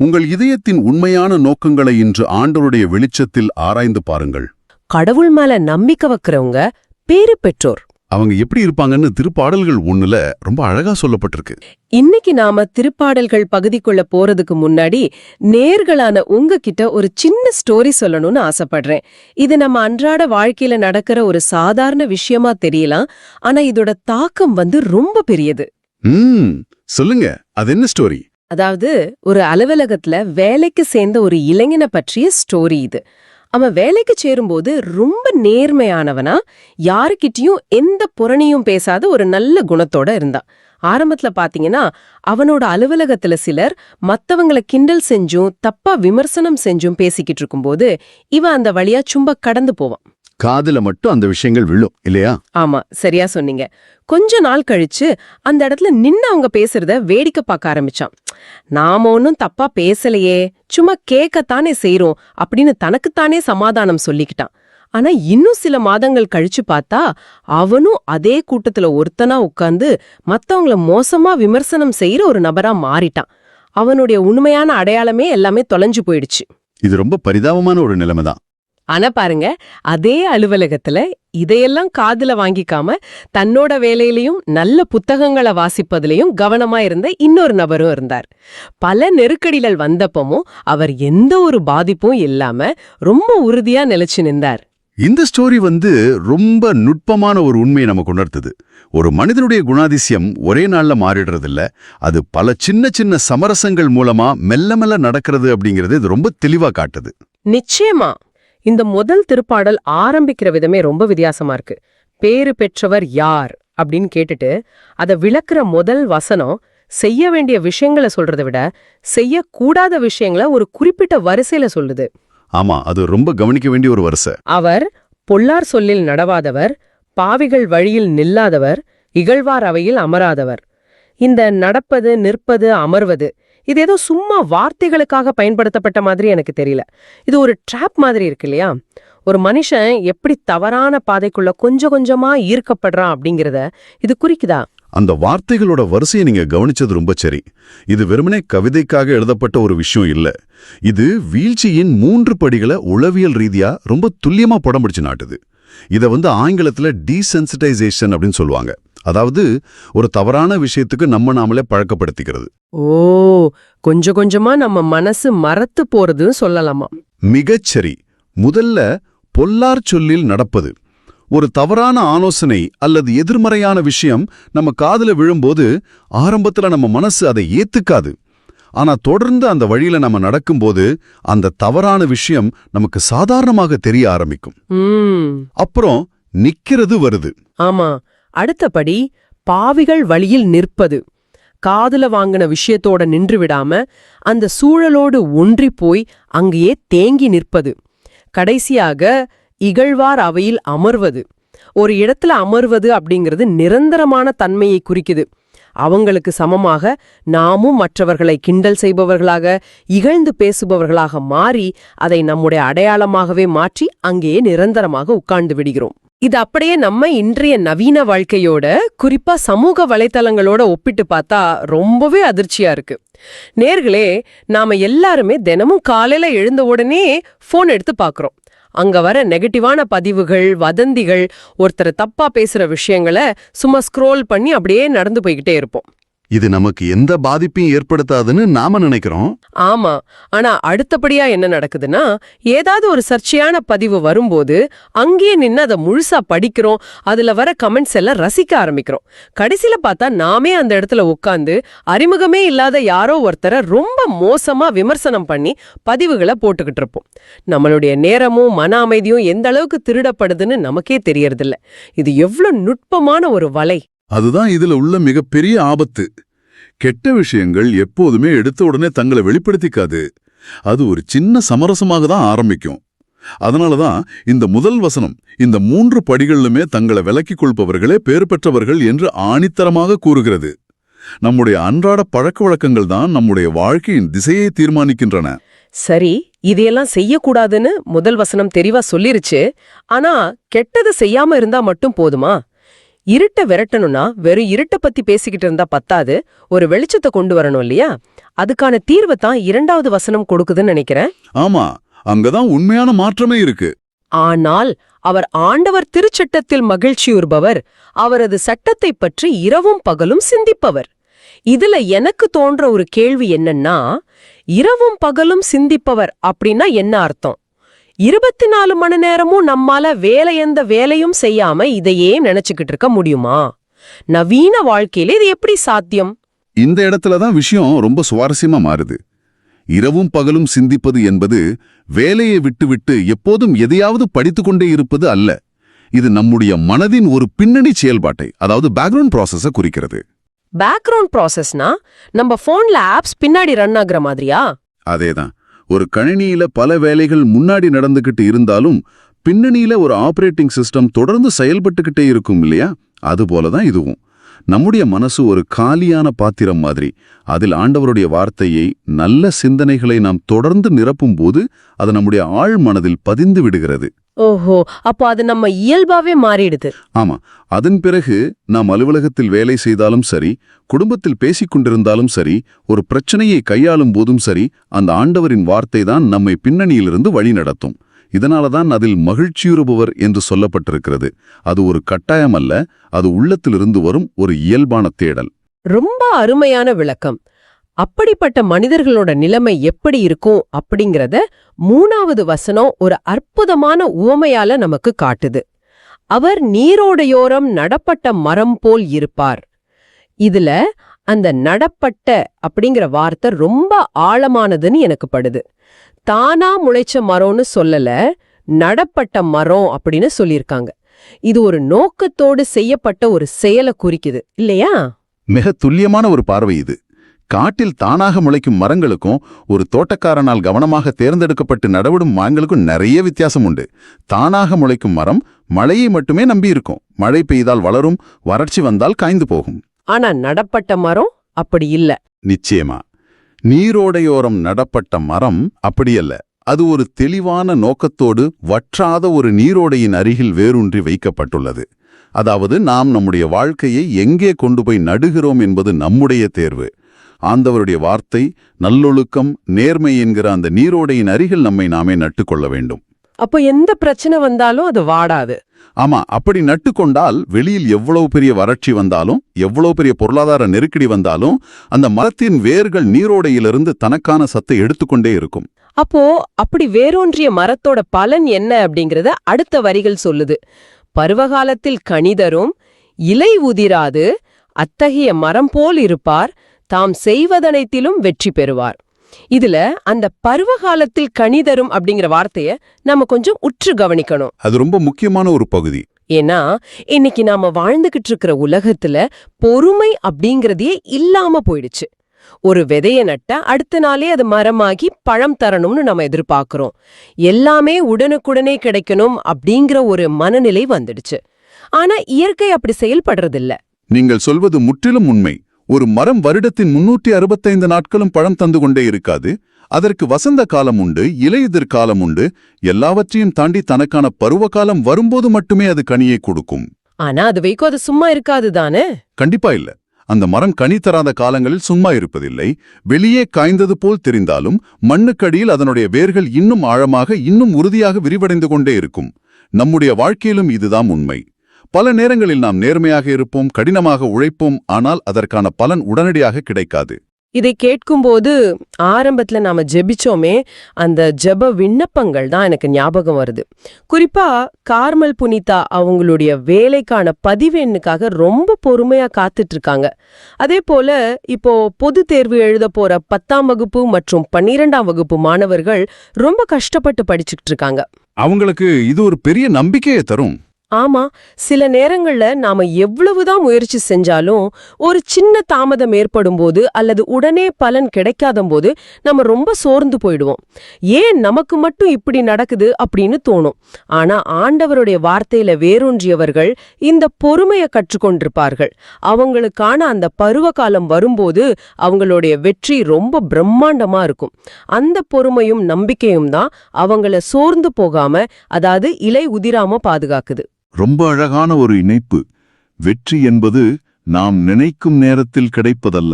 உங்கள் இதயத்தின் உண்மையான நோக்கங்களை இன்று ஆண்டவருடைய வெளிச்சத்தில் ஆராய்ந்து பாருங்கள். கடவுள் மேல நம்பிக்கை வைக்கிறவங்க பேறு பெற்றோர். அவங்க எப்படி இருப்பாங்கன்னு திருப்பாடல்கள் 1ல ரொம்ப அழகா சொல்லப்பட்டிருக்கு. இன்னைக்கு நாம திருப்பாடல்கள் பகுதிக்குள்ள போறதுக்கு முன்னாடி நேர்களான உங்ககிட்ட ஒரு சின்ன ஸ்டோரி சொல்லணும்னு ஆசைப்படுறேன். இது நம்ம அன்றாட வாழ்க்கையில நடக்கிற ஒரு சாதாரண விஷயமா தெரியலாம், ஆனா இதோட தாக்கம் ரொம்ப பெரியது. சொல்லுங்க, அது என்ன ஸ்டோரி? அதாவது ஒரு அலுவலகத்துல வேலைக்கு சேர்ந்த ஒரு இளைஞனை பற்றிய ஸ்டோரி இது. அவன் வேலைக்கு சேரும்போது ரொம்ப நேர்மையானவனா, யாருக்கிட்டயும் எந்த புறணியும் பேசாத ஒரு நல்ல குணத்தோட இருந்தான். ஆரம்பத்துல பாத்தீங்கன்னா அவனோட அலுவலகத்துல சிலர் மத்தவங்களை கிண்டல் செஞ்சும் தப்பா விமர்சனம் செஞ்சும் பேசிக்கிட்டு இருக்கும்போது இவன் அந்த வழியா சும்மா கடந்து போவான். காதுல மட்டும் அந்த விஷயங்கள் விழும் இல்லையா? ஆமா, சரியா சொன்னீங்க. கொஞ்ச நாள் கழிச்சு அந்த இடத்துல நின்னு அவங்க பேசுறத வேடிக்கை பார்க்க ஆரம்பிச்சான். நாம ஒன்னும் தப்பா பேசலையே, சும்மா கேட்கத்தானே செய்றோம் அப்படின்னு தனக்குத்தானே சமாதானம் சொல்லிக்கிட்டான். ஆனா இன்னும் சில மாதங்கள் கழிச்சு பார்த்தா அவனும் அதே கூட்டத்துல ஒருத்தனா உட்கார்ந்து மத்தவங்கள மோசமா விமர்சனம் செய்யற ஒரு நபரா மாறிட்டான். அவனுடைய உண்மையான அடையாளமே எல்லாமே தொலைஞ்சு போயிடுச்சு. இது ரொம்ப பரிதாபமான ஒரு நிலைமைதான். ஆனா பாருங்க, அதே அலுவலகத்துல இதையெல்லாம் காதுல வாங்கிக்காம தன்னோட வேலையிலையும் நல்ல புத்தகங்களை வாசிப்பதிலையும் கவனமா இருந்த இன்னொரு நபரும் இருந்தார். பல நெருக்கடிகள் வந்தப்பமும் அவர் எந்த ஒரு பாதிப்பும் இல்லாம ரொம்ப உறுதியா நிலைச்சு நின்றார். இந்த ஸ்டோரி ரொம்ப நுட்பமான ஒரு உண்மையை நமக்கு உணர்த்துது. ஒரு மனிதனுடைய குணாதிசயம் ஒரே நாள்ல மாறிடுறதில்ல, அது பல சின்ன சின்ன சமரசங்கள் மூலமா மெல்ல மெல்ல நடக்கிறது அப்படிங்கிறது இது ரொம்ப தெளிவா காட்டுது. நிச்சயமா. இந்த முதல் திருப்பாடல் ஆரம்பிக்கிற விதமே ரொம்ப வித்தியாசமா இருக்கு. பேறு பெற்றவர் யார் அப்படின்னு கேட்டுட்டு அதை விளக்குற முதல் வசனம் செய்ய வேண்டிய விஷயங்களை சொல்றதை விட செய்யக்கூடாத விஷயங்களை ஒரு குறிப்பிட்ட வரிசையில சொல்லுது. ஆமா, அது ரொம்ப கவனிக்க வேண்டிய ஒரு வரிசை. அவர் பொல்லார் சொல்லில் நடவாதவர், பாவிகள் வழியில் நில்லாதவர், இகழ்வார் அவையில் அமராதவர். இந்த நடப்பது, நிற்பது, அமர்வது இது ஏதோ சும்மா வார்த்தைகளுக்காக பயன்படுத்தப்பட்ட மாதிரி எனக்கு தெரியல. இது ஒரு ட்ராப் மாதிரி இருக்கு இல்லையா? ஒரு மனுஷன் எப்படி தவறான பாதைக்குள்ள கொஞ்சம் கொஞ்சமா ஈர்க்கப்படுறான் அப்படிங்கிறத இது குறிக்குதா? அந்த வார்த்தைகளோட வரிசையை நீங்க கவனிச்சது ரொம்ப சரி. இது வெறுமனே கவிதைக்காக எழுதப்பட்ட ஒரு விஷயம் இல்ல. இது வீழ்ச்சியின் 3 படிகளை உளவியல் ரீதியா ரொம்ப துல்லியமா படம் பிடிச்சு நாட்டுது. இத ஆங்கிலத்துல டீசென்சிடைசேஷன் அப்படின்னு சொல்லுவாங்க. அதாவது ஒரு தவறான விஷயத்துக்கு நம்ம நாமளே பழக்கப்படுத்திக்கிறது. ஓ, கொஞ்சம் கொஞ்சமா நம்ம மனசு மறத்து போறதுன்னு சொல்லலாமா? மிகச்சரி. முதல்ல பொல்லார் சொல்லில் நடப்பது. ஒரு தவறான ஆலோசனை அல்லது எதிர்மறையான விஷயம் நம்ம காதுல விழும்போது ஆரம்பத்துல நம்ம மனசு அதை ஏத்துக்காது. ஆனா தொடர்ந்து அந்த வழியில நம்ம நடக்கும்போது அந்த தவறான விஷயம் நமக்கு சாதாரணமாக தெரிய ஆரம்பிக்கும். அப்புறம் நிக்கிறது வருது. ஆமா. அடுத்தபடி பாவிகள் வழியில் நிற்பது. காதுல வாங்கின விஷயத்தோட நின்று விடாம அந்த சூழலோடு ஒன்றி போய் அங்கேயே தேங்கி நிற்பது. கடைசியாக இகழ்வார் அவையில் அமர்வது. ஒரு இடத்துல அமர்வது அப்படிங்கிறது நிரந்தரமான தன்மையை குறிக்குது. அவங்களுக்கு சமமாக நாமும் மற்றவர்களை கிண்டல் செய்பவர்களாக, இகழ்ந்து பேசுபவர்களாக மாறி அதை நம்முடைய அடையாளமாகவே மாற்றி அங்கேயே நிரந்தரமாக உட்கார்ந்து விடுகிறோம். இது அப்படியே நம்ம இன்றைய நவீன வாழ்க்கையோட, குறிப்பா சமூக வலைத்தளங்களோட ஒப்பிட்டு பார்த்தா ரொம்பவே அதிர்ச்சியா இருக்கு. நேர்களே, நாம எல்லாருமே தினமும் காலையில எழுந்த உடனே போன் எடுத்து பாக்குறோம். அங்க வர நெகட்டிவான பதிவுகள், வதந்திகள், ஒருத்தர் தப்பா பேசுற விஷயங்களை சும்மா ஸ்க்ரோல் பண்ணி அப்படியே நடந்து போய்கிட்டே இருப்போம். இது நமக்கு எந்த பாதிப்பையும் ஏற்படுத்தாதுன்னு நாம நினைக்கிறோம். ஆமா. ஆனா அடுத்தபடியா என்ன நடக்குதுன்னா, ஏதாவது ஒரு சர்ச்சையான பதிவு வரும்போது அங்கேயே நின்னு அதை முழுசா படிக்கிறோம். அதுல வர கமெண்ட்ஸ் எல்லாம் ரசிக்க ஆரம்பிக்கிறோம். கடைசியில பார்த்தா நாமே அந்த இடத்துல உட்கார்ந்து அறிமுகமே இல்லாத யாரோ ஒருத்தரை ரொம்ப மோசமா விமர்சனம் பண்ணி பதிவுகளை போட்டுக்கிட்டு இருப்போம். நம்மளுடைய நேரமும் மன அமைதியும் எந்த அளவுக்கு திருடப்படுதுன்னு நமக்கே தெரியறதில்ல. இது எவ்வளவு நுட்பமான ஒரு வலை. அதுதான் இதுல உள்ள மிகப்பெரிய ஆபத்து. கெட்ட விஷயங்கள் எப்போதுமே எடுத்த உடனே தங்களை வெளிப்படுத்திக்காது. அது ஒரு சின்ன சமரசமாக தான் ஆரம்பிக்கும். அதனாலதான் இந்த முதல் வசனம் இந்த 3 படிகளிலுமே தங்களை விலக்கிக் கொள்பவர்களே பேறு பெற்றவர்கள் என்று ஆணித்தரமாக கூறுகிறது. நம்முடைய அன்றாட பழக்க வழக்கங்கள் தான் நம்முடைய வாழ்க்கையின் திசையை தீர்மானிக்கின்றன. சரி, இதையெல்லாம் செய்யக்கூடாதுன்னு முதல் வசனம் தெளிவா சொல்லிருச்சு. ஆனா கெட்டது செய்யாம இருந்தா மட்டும் போதுமா? இருட்ட விரட்டணும்னா வெறும் இருட்ட பத்தி பேசிக்கிட்டு இருந்தா பத்தாது, ஒரு வெளிச்சத்தை கொண்டு வரணும் இல்லையா? அதுக்கான தீர்வை தான் 2வது வசனம் கொடுக்குதுன்னு நினைக்கிறேன். ஆமா, அங்கதான் உண்மையான மாற்றமே இருக்கு. ஆனால் அவர் ஆண்டவர் திருச்சட்டத்தில் மகிழ்ச்சியுறுபவர், அவரது சட்டத்தை பற்றி இரவும் பகலும் சிந்திப்பவர். இதுல எனக்கு தோன்ற ஒரு கேள்வி என்னன்னா, இரவும் பகலும் சிந்திப்பவர் அப்படின்னா என்ன அர்த்தம்? 24 மணி நேரமும் நம்மால எந்த வேலையும் செய்யாம இதையே நினைச்சுக்கிட்டு இருக்க முடியுமா? நவீன வாழ்க்கையில இது எப்படி சாத்தியம்? இந்த இடத்துலதான் விஷயம் ரொம்ப சுவாரஸ்யமா மாறுது. இரவும் பகலும் சிந்திப்பது என்பது வேலையை விட்டுவிட்டு எப்போதும் எதையாவது படித்துக்கொண்டே இருப்பது அல்ல. இது நம்முடைய மனதின் ஒரு பின்னணி செயல்பாட்டை, அதாவது பேக்ரவுண்ட் ப்ராசஸ குறிக்கிறது. பேக்ரவுண்ட் ப்ராசஸ்னா நம்ம போன்ல ஆப்ஸ் பின்னாடி ரன் ஆகுற மாதிரியா? அதேதான். ஒரு கணினியில பல வேலைகள் முன்னாடி நடந்துகிட்டு இருந்தாலும் பின்னணியில ஒரு ஆபரேட்டிங் சிஸ்டம் தொடர்ந்து செயல்பட்டுக்கிட்டே இருக்கும் இல்லையா? அதுபோலதான் இதுவும். நம்முடைய மனசு ஒரு காலியான பாத்திரம் மாதிரி. அதில் ஆண்டவருடைய வார்த்தையை, நல்ல சிந்தனைகளை நாம் தொடர்ந்து நிரப்பும் போது அது நம்முடைய ஆழ் மனதில் பதிந்து விடுகிறது. ஓஹோ, அப்போ அது நம்ம இயல்பாவே மாறிடுது. ஆமா. அதன் பிறகு நாம் அலுவலகத்தில் வேலை செய்தாலும் சரி, குடும்பத்தில் பேசிக் கொண்டிருந்தாலும் சரி, ஒரு பிரச்சனையை கையாளும் போதும் சரி, அந்த ஆண்டவரின் வார்த்தை தான் நம்மை பின்னணியிலிருந்து வழி நடத்தும். இதனாலதான் அதில் மகிழ்ச்சியுறுபவர் என்று சொல்லப்பட்டிருக்கிறது. அது ஒரு கட்டாயம் அல்ல, அது உள்ளத்திலிருந்து வரும் ஒரு இயல்பான தேடல். ரொம்ப அருமையான விளக்கம். அப்படிப்பட்ட மனிதர்களோட நிலைமை எப்படி இருக்கும் அப்படிங்கறத 3வது வசனம் ஒரு அற்புதமான உவமையால நமக்கு காட்டுது. அவர் நீரோடையோரம் நடப்பட்ட மரம் போல் இருப்பார். இதுல அந்த நடப்பட்ட அப்படிங்கிற வார்த்தை ரொம்ப ஆழமானதுன்னு எனக்கு படுது. தானா முளைச்ச மரம்னு சொல்லல, நடப்பட்ட மரம் அப்படின்னு சொல்லியிருக்காங்க. இது ஒரு நோக்கத்தோடு செய்யப்பட்ட ஒரு செயலை குறிக்குது இல்லையா? மிக துல்லியமான ஒரு பார்வை இது. காட்டில் தானாக முளைக்கும் மரங்களுக்கும் ஒரு தோட்டக்காரனால் கவனமாக தேர்ந்தெடுக்கப்பட்டு நடவிடும் மரங்களுக்கும் நிறைய வித்தியாசம் உண்டு. தானாக முளைக்கும் மரம் மழையை மட்டுமே நம்பியிருக்கும். மழை பெய்தால் வளரும், வறட்சி வந்தால் காய்ந்து போகும். ஆனா நடப்பட்ட மரம் அப்படி இல்ல. நிச்சயமா. நீரோடையோரம் நடப்பட்ட மரம் அப்படியல்ல. அது ஒரு தெளிவான நோக்கத்தோடு வற்றாத ஒரு நீரோடையின் அருகில் வேரூன்றி வைக்கப்பட்டுள்ளது. அதாவது நாம் நம்முடைய வாழ்க்கையை எங்கே கொண்டு போய் நடுகிறோம் என்பது நம்முடைய தேர்வு. ஆண்டவருடைய வார்த்தை, நல்லொழுக்கம், நேர்மை என்கிற அந்த நீரோடையின் அருகில் நம்மை நாமே நட்டுக்கொள்ள வேண்டும். அப்போ எந்த பிரச்சனை வந்தாலும் அது வாடாது. ஆமா, அப்படி நட்டுக்கொண்டால் வெளியில் எவ்வளவு பெரிய வறட்சி வந்தாலும், எவ்வளவு பெரிய பொருளாதார நெருக்கடி வந்தாலும், அந்த மரத்தின் வேர்கள் நீரோடையிலிருந்து தனக்கான சத்தை எடுத்துக்கொண்டே இருக்கும். அப்போ அப்படி வேரூன்றிய மரத்தோட பலன் என்ன அப்படிங்கறத அடுத்த வரிகள் சொல்லுது. பருவகாலத்தில் கனிதரும், இலை உதிராது, அத்தகைய மரம் போல் இருப்பார், தாம் செய்வதனைத்திலும் வெற்றி பெறுவார். இதுல அந்த பருவகாலத்தில் கனிதரும் அப்படிங்கிற வார்த்தைய நாம கொஞ்சம் உற்று கவனிக்கணும். அது ரொம்ப முக்கியமான ஒரு பகுதி. ஏன்னா இன்னைக்கு நாம வாழ்ந்துகிட்டு இருக்கிற உலகத்துல பொறுமை அப்படிங்கறதே இல்லாம போயிடுச்சு. ஒரு விதைய நட்டா அடுத்த நாளே அது மரமாகி பழம் தரணும்னு நம்ம எதிர்பார்க்கிறோம். எல்லாமே உடனுக்குடனே கிடைக்கணும் அப்படிங்கிற ஒரு மனநிலை வந்துடுச்சு. ஆனா இயற்கை அப்படி செயல்படுறதில்ல. நீங்கள் சொல்வது முற்றிலும் உண்மை. ஒரு மரம் வருடத்தின் 365 நாட்களும் பழம் தந்து கொண்டே இருக்காது. அதற்கு வசந்த காலம் உண்டு, இலையுதிர் காலம் உண்டு. எல்லாவற்றையும் தாண்டி தனக்கான பருவகாலம் வரும்போது மட்டுமே அது கனியை கொடுக்கும். ஆனா அது வைக்கும் அது சும்மா இருக்காது தானே? கண்டிப்பா இல்ல. அந்த மரம் கனி தராத காலங்களில் சும்மா இருப்பதில்லை. வெளியே காய்ந்தது போல் தெரிந்தாலும் மண்ணுக்கடியில் அதனுடைய வேர்கள் இன்னும் ஆழமாக, இன்னும் உறுதியாக விரிவடைந்து கொண்டே இருக்கும். நம்முடைய வாழ்க்கையிலும் இதுதான் உண்மை. பல நேரங்களில் நாம் நேர்மையாக இருப்போம், கடினமாக உழைப்போம், ஆனால் அதற்கான பலன் உடனடியாக கிடைக்காது. இதை கேட்கும்போது ஆரம்பத்துல நாம ஜெபிச்சோமே, அந்த ஜெப விண்ணப்பங்கள் தான் எனக்கு ஞாபகம் வருது. குறிப்பா கார்மல் புனிதா அவங்களுடைய வேலைக்கான பதிவெண்ணுக்காக ரொம்ப பொறுமையா காத்துட்டு இருக்காங்க. அதே போல இப்போ பொது தேர்வு எழுத போற 10ஆம் வகுப்பு மற்றும் 12ஆம் வகுப்பு மாணவர்கள் ரொம்ப கஷ்டப்பட்டு படிச்சுக்கிட்டு இருக்காங்க. அவங்களுக்கு இது ஒரு பெரிய நம்பிக்கையை தரும். ஆமா, சில நேரங்கள்ல நாம எவ்வளவுதான் முயற்சி செஞ்சாலும் ஒரு சின்ன தாமதம் ஏற்படும் போது அல்லது உடனே பலன் கிடைக்காத போது நம்ம ரொம்ப சோர்ந்து போயிடுவோம். ஏன் நமக்கு மட்டும் இப்படி நடக்குது அப்படின்னு தோணும். ஆனா ஆண்டவருடைய வார்த்தையில வேரூன்றியவர்கள் இந்த பொறுமையை கற்றுக்கொண்டிருப்பார்கள். அவங்களுக்கான அந்த பருவ காலம் வரும்போது அவங்களுடைய வெற்றி ரொம்ப பிரம்மாண்டமா இருக்கும். அந்த பொறுமையும் நம்பிக்கையும் தான் அவங்கள சோர்ந்து போகாம, அதாவது இலை உதிராம பாதுகாக்குது. ரொம்ப அழகான ஒரு இணைப்பு. வெற்றி என்பது நாம் நினைக்கும் நேரத்தில் கிடைப்பதல்ல,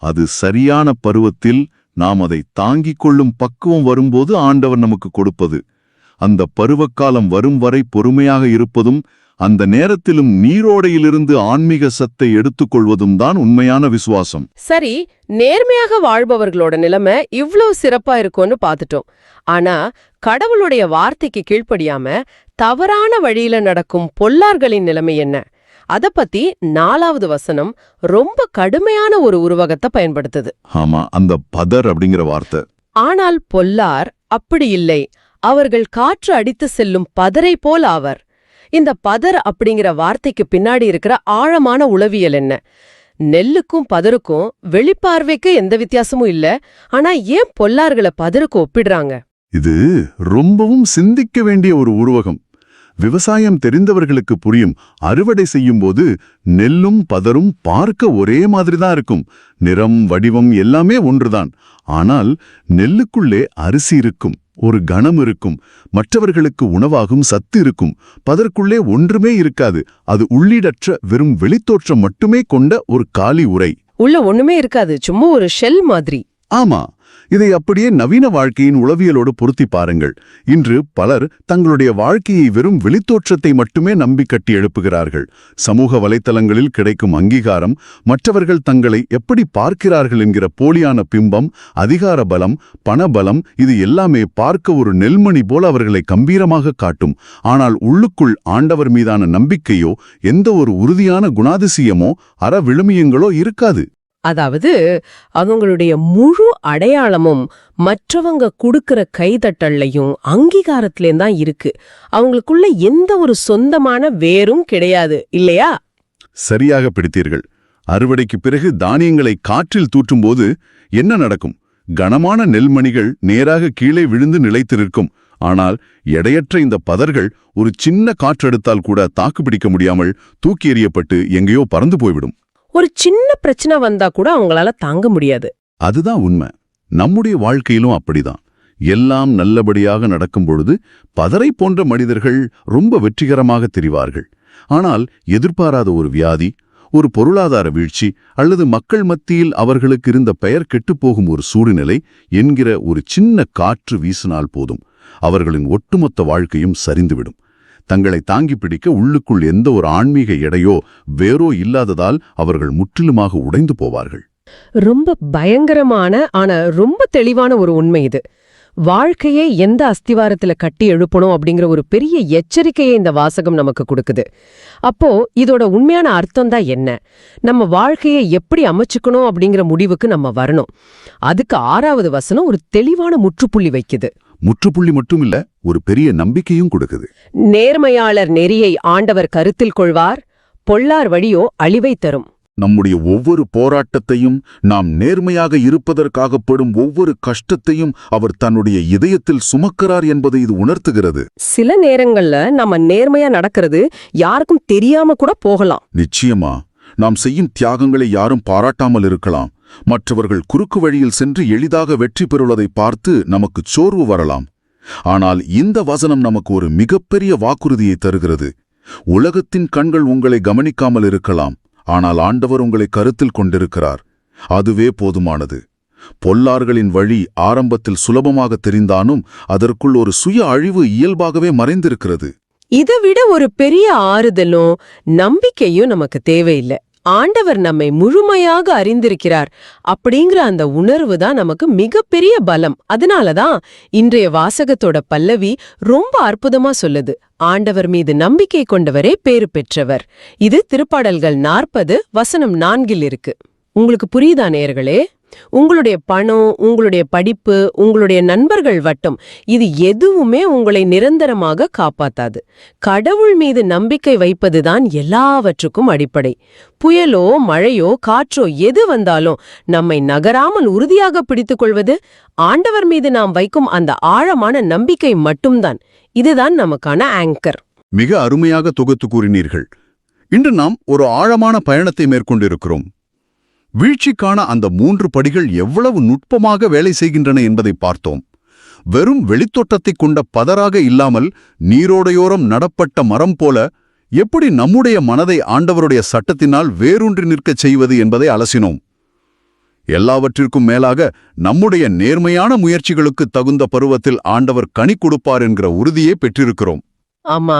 அது சரியான பருவத்தில் நாம் அதை தாங்கிக் கொள்ளும் பக்குவம் வரும்போது ஆண்டவர் நமக்கு கொடுப்பது. அந்த பருவக்காலம் வரும் வரை பொறுமையாக இருப்பதும் அந்த நேரத்திலும் நீரோடையிலிருந்து ஆன்மீக சத்தை எடுத்துக்கொள்வதும் தான் உண்மையான விசுவாசம். சரி, நேர்மையாக வாழ்பவர்களோட நிலைமை இவ்ளோ சிறப்பா இருக்கும்னு பாத்துட்டோம். ஆனா கடவுளுடைய வார்த்தைக்கு கீழ்ப்படியாம தவறான வழியில நடக்கும் பொல்லார்களின் நிலைமை என்ன? அத பத்தி 4வது வசனம் ரொம்ப கடுமையான ஒரு உருவகத்தை பயன்படுத்துது. ஆமா, அந்த பதர் அப்படிங்கிற வார்த்தை. ஆனால் பொல்லார் அப்படி இல்லை, அவர்கள் காற்று அடித்து செல்லும் பதரை போல் ஆவர். இந்த பதர் அப்படிங்கிற வார்த்தைக்கு பின்னாடி இருக்கிற ஆழமான உளவியல் என்ன? நெல்லுக்கும் பதருக்கும் வெளிப்பார்வைக்கு எந்த வித்தியாசமும் இல்ல. ஆனா ஏன் பொல்லார்களை பதருக்கு ஒப்பிடுறாங்க? இது ரொம்பவும் சிந்திக்க வேண்டிய ஒரு உருவகம். விவசாயம் தெரிந்தவர்களுக்கு புரியும். அறுவடை செய்யும்போது நெல்லும் பதரும் பார்க்க ஒரே மாதிரி தான் இருக்கும். நிறம், வடிவம் எல்லாமே ஒன்றுதான். ஆனால் நெல்லுக்குள்ளே அரிசி இருக்கும், ஒரு கணம் இருக்கும், மற்றவர்களுக்கு உணவாகும் சத்து இருக்கும். பதற்குள்ளே ஒன்றுமே இருக்காது. அது உள்ளீடற்ற வெறும் வெளித்தோற்றம் மட்டுமே கொண்ட ஒரு காலி உரை. உள்ள ஒண்ணுமே இருக்காது, சும்மா ஒரு ஷெல் மாதிரி. ஆமா, இதை அப்படியே நவீன வாழ்க்கையின் உளவியலோடு பொருத்தி பாருங்கள். இன்று பலர் தங்களுடைய வாழ்க்கையை வெறும் வெளித்தோற்றத்தை மட்டுமே நம்பி கட்டி எழுப்புகிறார்கள். சமூக வலைத்தளங்களில் கிடைக்கும் அங்கீகாரம், மற்றவர்கள் தங்களை எப்படி பார்க்கிறார்கள் என்கிற போலியான பிம்பம், அதிகார பலம், பணபலம், இது எல்லாமே பார்க்க ஒரு நெல்மணி போல அவர்களை கம்பீரமாக காட்டும். ஆனால் உள்ளுக்குள் ஆண்டவர் மீதான நம்பிக்கையோ எந்த ஒரு உறுதியான குணாதிசயமோ விழுமியங்களோ இருக்காது. அதாவது அவங்களுடைய முழு அடையாளமும் மற்றவங்க கொடுக்கிற கைதட்டல்லையும் அங்கீகாரத்திலேயும் தான் இருக்கு. அவங்களுக்குள்ள எந்த ஒரு சொந்தமான வேரும் கிடையாது, இல்லையா? சரியாக பிடித்தீர்கள். அறுவடைக்கு பிறகு தானியங்களை காற்றில் தூற்றும்போது என்ன நடக்கும்? கனமான நெல்மணிகள் நேராக கீழே விழுந்து நிலைத்து நிற்கும். ஆனால் எடையற்ற இந்த பதர்கள் ஒரு சின்ன காற்றெடுத்தால் கூட தாக்குப்பிடிக்க முடியாமல் தூக்கி எறியப்பட்டு எங்கேயோ பறந்து போய்விடும். ஒரு சின்ன பிரச்சனை வந்தா கூட அவங்களால தாங்க முடியாது. அதுதான் உண்மை. நம்முடைய வாழ்க்கையிலும் அப்படிதான். எல்லாம் நல்லபடியாக நடக்கும் பொழுது பதரை போன்ற மனிதர்கள் ரொம்ப வெற்றிகரமாக தெரிவார்கள். ஆனால் எதிர்பாராத ஒரு வியாதி, ஒரு பொருளாதார வீழ்ச்சி அல்லது மக்கள் மத்தியில் அவர்களுக்கு இருந்த பெயர் கெட்டுப்போகும் ஒரு சூழ்நிலை என்கிற ஒரு சின்ன காற்று வீசினால் போதும், அவர்களின் ஒட்டுமொத்த வாழ்க்கையும் சரிந்துவிடும். தங்களை தாங்கி பிடிக்க உள்ளுக்குள் எந்த ஒரு ஆன்மீக எடையோ வேறோ இல்லாததால் அவர்கள் முற்றிலுமாக உடைந்து போவார்கள். ரொம்ப பயங்கரமான ஆனா ரொம்ப தெளிவான ஒரு உண்மை இது. வாழ்க்கையை எந்த அஸ்திவாரத்துல கட்டி எழுப்பணும் அப்படிங்கிற ஒரு பெரிய எச்சரிக்கையை இந்த வாசகம் நமக்கு கொடுக்குது. அப்போ இதோட உண்மையான அர்த்தம் தான் என்ன? நம்ம வாழ்க்கையை எப்படி அமைச்சுக்கணும் அப்படிங்கிற முடிவுக்கு நம்ம வரணும். அதுக்கு 6வது வசனம் ஒரு தெளிவான முற்றுப்புள்ளி வைக்குது. முற்றுப்புள்ளி மட்டும் இல்ல, ஒரு பெரிய நம்பிக்கையும் கொடுக்குது. நேர்மையாளர் நெறியை ஆண்டவர் கருத்தில் கொள்வார், பொல்லார் வழியோ அழிவை தரும். நம்முடைய ஒவ்வொரு போராட்டத்தையும், நாம் நேர்மையாக இருப்பதற்காகப்படும் ஒவ்வொரு கஷ்டத்தையும் அவர் தன்னுடைய இதயத்தில் சுமக்கிறார் என்பதை இது உணர்த்துகிறது. சில நேரங்கள்ல நம்ம நேர்மையா நடக்கிறது யாருக்கும் தெரியாம கூட போகலாம். நிச்சயமா, நாம் செய்யும் தியாகங்களை யாரும் பாராட்டாமல் இருக்கலாம். மற்றவர்கள் குறுக்கு வழியில் சென்று எளிதாக வெற்றி பெறுவதை பார்த்து நமக்கு சோர்வு வரலாம். ஆனால் இந்த வசனம் நமக்கு ஒரு மிகப்பெரிய வாக்குறுதியை தருகிறது. உலகத்தின் கண்கள் உங்களை கவனிக்காமல் இருக்கலாம், ஆனால் ஆண்டவர் உங்களை கருத்தில் கொண்டிருக்கிறார். அதுவே போதுமானது. பொல்லார்களின் வழி ஆரம்பத்தில் சுலபமாக தெரிந்தாலும் அதற்குள் ஒரு சுய அழிவு இயல்பாகவே மறைந்திருக்கிறது. இதைவிட ஒரு பெரிய ஆறுதலும் நம்பிக்கையும் நமக்கு தேவையில்லை. ஆண்டவர் நம்மை முழுமையாக அறிந்திருக்கிறார் அப்படிங்கிற அந்த உணர்வு தான் நமக்கு மிகப்பெரிய பலம். அதனாலதான் இன்றைய வாசகத்தோட பல்லவி ரொம்ப அற்புதமா சொல்லுது, ஆண்டவர் மீது நம்பிக்கை கொண்டவரே பேறு பெற்றவர். இது திருப்பாடல்கள் 40 வசனம் 4 இருக்கு. உங்களுக்கு புரியுதா நேயர்களே? உங்களுடைய பணம், உங்களுடைய படிப்பு, உங்களுடைய நண்பர்கள் வட்டம், இது எதுவுமே உங்களை நிரந்தரமாக காப்பாத்தாது. கடவுள் மீது நம்பிக்கை வைப்பதுதான் எல்லாவற்றுக்கும் அடிப்படை. புயலோ மழையோ காற்றோ எது வந்தாலும் நம்மை நகராமல் உறுதியாக பிடித்துக் கொள்வது ஆண்டவர் மீது நாம் வைக்கும் அந்த ஆழமான நம்பிக்கை மட்டும்தான். இதுதான் நமக்கான ஆங்கர். மிக அருமையாக தொகுத்து கூறினீர்கள். இன்று நாம் ஒரு ஆழமான பயணத்தை மேற்கொண்டிருக்கிறோம். வீழ்ச்சிக்கான அந்த 3 படிகள் எவ்வளவு நுட்பமாக வேலை செய்கின்றன என்பதை பார்த்தோம். வெறும் வெளித்தோட்டத்தைக் கொண்ட பதராக இல்லாமல் நீரோடையோரம் நடப்பட்ட மரம் போல எப்படி நம்முடைய மனதை ஆண்டவருடைய சட்டத்தினால் வேரூன்றி நிற்கச் செய்வது என்பதை அலசினோம். எல்லாவற்றிற்கும் மேலாக நம்முடைய நேர்மையான முயற்சிகளுக்கு தகுந்த பருவத்தில் ஆண்டவர் கனி கொடுப்பார் என்கிற உறுதியை பெற்றிருக்கிறோம். ஆமா,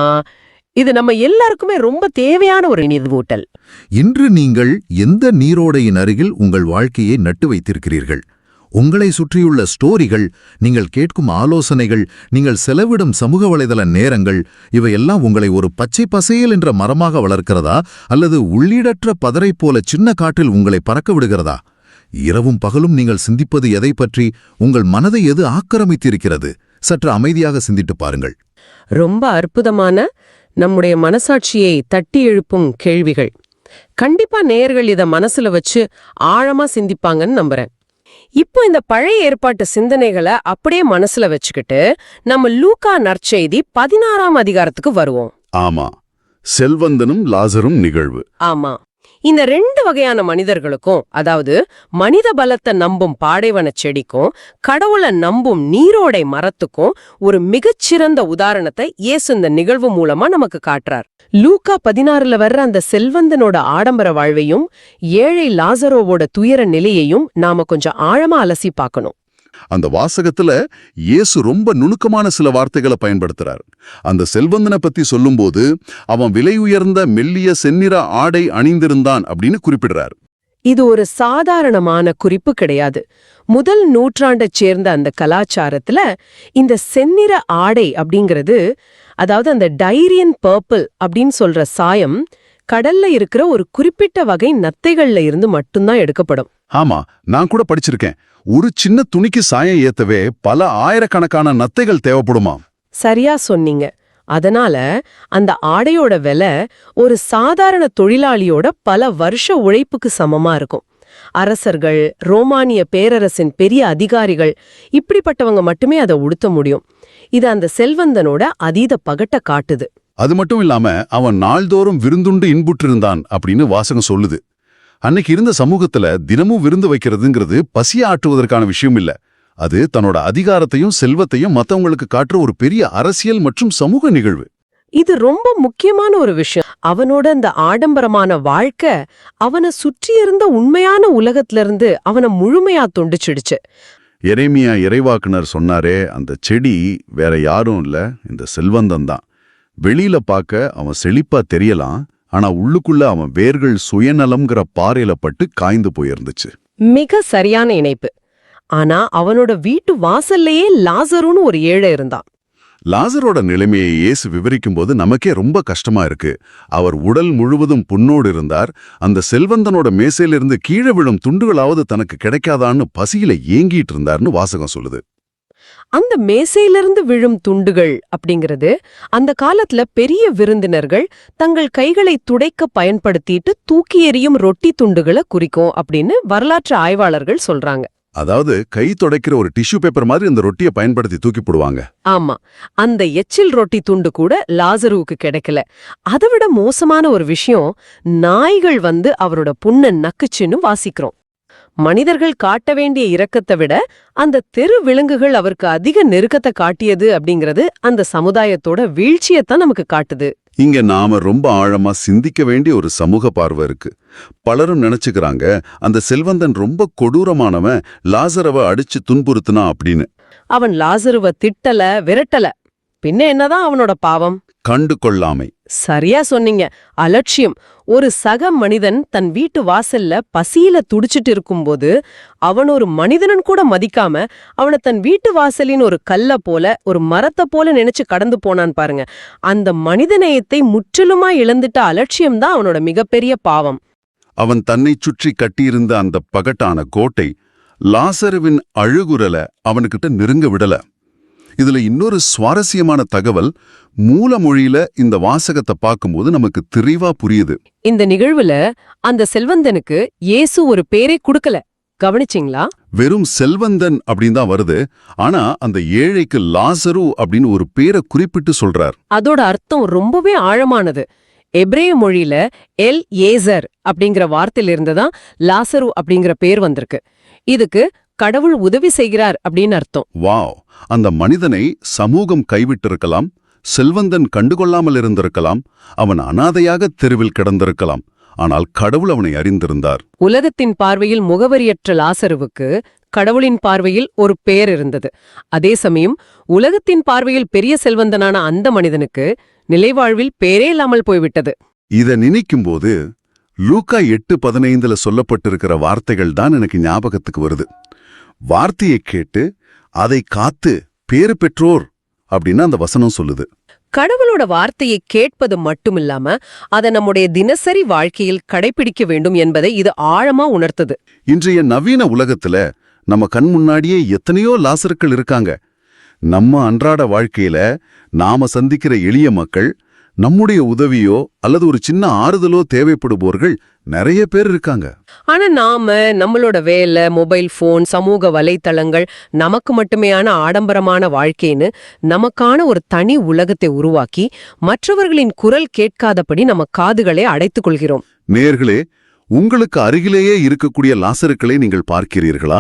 இது நம்ம எல்லாருக்குமே ரொம்ப தேவையான ஒரு நினைவூட்டல். இன்று நீங்கள் எந்த நீரோடையின் அருகில் உங்கள் வாழ்க்கையை நட்டு வைத்திருக்கிறீர்கள்? உங்களை சுற்றியுள்ள ஸ்டோரிகள், நீங்கள் கேட்கும் ஆலோசனைகள், நீங்கள் செலவிடும் சமூக வலைதள நேரங்கள், இவையெல்லாம் உங்களை ஒரு பச்சை பசேல் என்ற மரமாக வளர்க்கிறதா, அல்லது உள்ளீடற்ற பதரை போல சின்ன காற்றில் உங்களை பறக்க விடுகிறதா? இரவும் பகலும் நீங்கள் சிந்திப்பது எதை பற்றி? உங்கள் மனதை எது ஆக்கிரமித்திருக்கிறது? சற்று அமைதியாக சிந்திட்டு பாருங்கள். ரொம்ப அற்புதமான, நம்முடைய மனசாட்சியை தட்டி எழுப்பும் கேள்விகள். கண்டிப்பா நேயர்கள் இத மனசுல வச்சு ஆழமா சிந்திப்பாங்கன்னு நம்புறேன். இப்போ இந்த பழைய ஏற்பாட்டு சிந்தனைகளை அப்படியே மனசுல வச்சுக்கிட்டு நம்ம லூக்கா நற்செய்தி 16ஆம் அதிகாரத்துக்கு வருவோம். ஆமா, செல்வந்தனும் லாசரும் நிகழ்வு. ஆமா, இந்த 2 வகையான மனிதர்களுக்கும், அதாவது மனித பலத்தை நம்பும் பாடைவன செடிக்கும் கடவுளை நம்பும் நீரோடை மரத்துக்கும் ஒரு மிகச்சிறந்த உதாரணத்தை இயேசு இந்த நிகழ்வு மூலமா நமக்கு காட்டுறார். லூக்கா 16ல வர்ற அந்த செல்வந்தனோட ஆடம்பர வாழ்வையும் ஏழை லாசரோவோட துயர நிலையையும் நாம கொஞ்சம் ஆழமா அலசி பார்க்கணும். அந்த வாசகத்துல இயேசு ரொம்ப நுணுக்கமான சில வார்த்தைகளை பயன்படுத்துறார். அந்த செல்வந்தனை பத்தி சொல்லும்போது அவன் விலை உயர்ந்த மெல்லிய செந்நிற ஆடை அணிந்திருந்தான் அப்படின்னு குறிப்பிடுறார். இது ஒரு சாதாரணமான குறிப்பு கிடையாது. முதல் நூற்றாண்டைச் சேர்ந்த அந்த கலாச்சாரத்துல இந்த செந்நிற ஆடை அப்படிங்கிறது, அதாவது அந்த டைரியன் பர்பிள் அப்படின்னு சொல்ற சாயம், கடல்ல இருக்கிற ஒரு குறிப்பிட்ட வகை நத்தைகள்ல இருந்து மட்டும்தான் எடுக்கப்படும். ஆமா, நான் கூட படிச்சிருக்கேன். ஒரு சின்ன துணிக்கு சாயம் ஏத்தவே பல ஆயிரக்கணக்கான நத்தைகள் தேவைப்படுமா? சரியா சொன்னீங்க. அதனால அந்த ஆடையோட விலை ஒரு சாதாரண தொழிலாளியோட பல வருஷ உழைப்புக்கு சமமா இருக்கும். அரசர்கள், ரோமானிய பேரரசின் பெரிய அதிகாரிகள், இப்படிப்பட்டவங்க மட்டுமே அதை உடுத்த முடியும். இது அந்த செல்வந்தனோட அதீத பகட்ட காட்டுது. அது மட்டும் இல்லாம அவன் நாள்தோறும் விருந்துண்டு இன்புற்றிருந்தான் அப்படின்னு வாசகம் சொல்லுது. அன்னைக்கு இருந்த சமூகத்துல தினமும் விருந்து வைக்கிறதுங்கிறது பசிய ஆற்றுவதற்கான விஷயம் இல்ல. அது தன்னோட அதிகாரத்தையும் செல்வத்தையும் மத்தவங்களுக்கு காட்டுற ஒரு பெரிய அரசியல் மற்றும் சமூக நிகழ்வு. இது ரொம்ப முக்கியமான ஒரு விஷயம். அவனோட அந்த ஆடம்பரமான வாழ்க்கை அவனை சுற்றியிருந்த உண்மையான உலகத்திலிருந்து அவனை முழுமையா துண்டிச்சிடுச்சு. எரேமியா இறைவாக்குனர் சொன்னாரே, அந்த செடி வேற யாரும் இல்ல, இந்த செல்வந்தன் தான். வெளியில பார்க்க அவன் செழிப்பா தெரியலாம், ஆனா உள்ளுக்குள்ள அவன் வேர்கள் சுயநலம்ங்கிற பாறையில பட்டு காய்ந்து போயிருந்துச்சு. மிக சரியான இணைப்பு. ஆனா அவனோட வீட்டு வாசல்லையே லாசருன்னு ஒரு ஏழை இருந்தான். லாசரோட நிலைமையை இயேசு விவரிக்கும்போது நமக்கே ரொம்ப கஷ்டமா இருக்கு. அவர் உடல் முழுவதும் புண்ணோடு இருந்தார். அந்த செல்வந்தனோட மேசையிலிருந்து கீழே விழும் துண்டுகளாவது தனக்கு கிடைக்காதான்னு பசியில ஏங்கிட்டு இருந்தார்னு வாசகம் சொல்லுது. அந்த மேசையிலிருந்து விழும் துண்டுகள் அப்படிங்கிறது அந்த காலத்துல பெரிய விருந்தினர்கள் தங்கள் கைகளை துடைக்க பயன்படுத்திட்டு தூக்கி எறியும் ரொட்டி துண்டுகளை குறிக்கும் அப்படின்னு வரலாற்று ஆய்வாளர்கள் சொல்றாங்க. அதாவது கை துடைக்கிற ஒரு டிஷ்யூ பேப்பர் மாதிரி அந்த ரொட்டியை பயன்படுத்தி தூக்கி போடுவாங்க. ஆமா, அந்த எச்சில் ரொட்டி துண்டு கூட லாசருவுக்கு கிடைக்கல. அதை விட மோசமான ஒரு விஷயம், நாய்கள் வந்து அவரோட புண்ணை நக்குச்சுன்னு வாசிக்கிறோம். மனிதர்கள் காட்ட வேண்டிய இரக்கத்தை விட அந்த தெரு விலங்குகள் அவருக்கு அதிக நெருக்கத்தை காட்டியது அப்படிங்கிறது அந்த சமுதாயத்தோட வீழ்ச்சியத்தான் நமக்கு காட்டுது. இங்க நாம ரொம்ப ஆழமா சிந்திக்க வேண்டிய ஒரு சமூக பார்வை இருக்கு. பலரும் நினைச்சுக்கிறாங்க அந்த செல்வந்தன் ரொம்ப கொடூரமானவன், லாசரவை அடிச்சு துன்புறுத்துனா அப்படின்னு. அவன் லாசருவ திட்டல, விரட்டல. பின்ன என்னதான் அவனோட பாவம்? கண்டு கொள்ளாமை. சரியா சொன்னீங்க. அலட்சியம். ஒரு சக மனிதன் தன் வீட்டு வாசல்ல பசியில துடிச்சிட்டு இருக்கும்போது அவன் ஒரு மனிதனன் கூட மதிக்காம அவனை தன் வீட்டு வாசலின் ஒரு கல்ல போல, ஒரு மரத்தை போல நினைச்சு கடந்து போனான் பாருங்க. அந்த மனிதநேயத்தை முற்றிலுமா இழந்துட்ட அலட்சியம் தான் அவனோட மிகப்பெரிய பாவம். அவன் தன்னை சுற்றி கட்டியிருந்த அந்த பகட்டான கோட்டை லாசருவின் அழுகுரல அவனுக்கிட்ட நெருங்க விடல. இதுல இன்னொரு சுவாரஸ்யமான தகவல் மூல மொழியில இந்த வாசகத்தை பார்க்கும்போது நமக்கு தெளிவா புரியுது. இந்த நிகழ்வுல அந்த செல்வந்தனுக்கு இயேசு ஒரு பேரை கொடுக்கல, கவனிச்சிங்களா? வெறும் செல்வந்தன் அப்படின்னு தான் வருது. ஆனா அந்த ஏழைக்கு லாசரு அப்படின்னு ஒரு பேரை குறிப்பிட்டு சொல்றார். அதோட அர்த்தம் ரொம்பவே ஆழமானது. எபிரேய மொழியில எல் ஏசர் அப்படிங்கிற வார்த்தையிலிருந்து தான் லாசரு அப்படிங்கிற பேர் வந்திருக்கு. இதுக்கு கடவுள் உதவி செய்கிறார் அப்படின்னு அர்த்தம். வாவ்! அந்த மனிதனை சமூகம் கைவிட்டிருக்கலாம், செல்வந்தன் கண்டுகொள்ளாமல் இருந்திருக்கலாம், அவன் அனாதையாக தெருவில் கிடந்திருக்கலாம். ஆனால் கடவுள் அவனை அறிந்திருந்தார். உலகத்தின் பார்வையில் முகவரியற்ற லாசருவுக்கு கடவுளின் பார்வையில் ஒரு பேர் இருந்தது. அதே சமயம் உலகத்தின் பார்வையில் பெரிய செல்வந்தனான அந்த மனிதனுக்கு நிலைவாழ்வில் பேரே இல்லாமல் போய்விட்டது. இத நினைக்கும்போது லூக்கா 8:15 சொல்லப்பட்டிருக்கிற வார்த்தைகள் தான் எனக்கு ஞாபகத்துக்கு வருது. வார்த்தையை கேட்டு அதை காத்து பேறு பெற்றோர் அப்படின்னு அந்த வசனம் சொல்லுது. கடவுளோட வார்த்தையை கேட்பது மட்டுமில்லாம அதை நம்முடைய தினசரி வாழ்க்கையில் கடைபிடிக்க வேண்டும் என்பதை இது ஆழமா உணர்த்தது. இன்றைய நவீன உலகத்துல நம்ம கண் முன்னாடியே எத்தனையோ லாசருக்கள் இருக்காங்க. நம்ம அன்றாட வாழ்க்கையில நாம சந்திக்கிற எளிய மக்கள், நம்முடைய உதவியோ அல்லது ஒரு சின்ன ஆறுதலோ தேவைப்படுபவர்கள் நிறைய பேர் இருக்காங்க. ஆனா நாம நம்மளோட வேலை, மொபைல் போன், சமூக வலைத்தளங்கள், நமக்கு மட்டுமேயான ஆடம்பரமான வாழ்க்கைன்னு நமக்கான ஒரு தனி உலகத்தை உருவாக்கி மற்றவர்களின் குரல் கேட்காதபடி நம்ம காதுகளை அடைத்துக் கொள்கிறோம். நேயர்களே, உங்களுக்கு அருகிலேயே இருக்கக்கூடிய லாசருக்களை நீங்கள் பார்க்கிறீர்களா?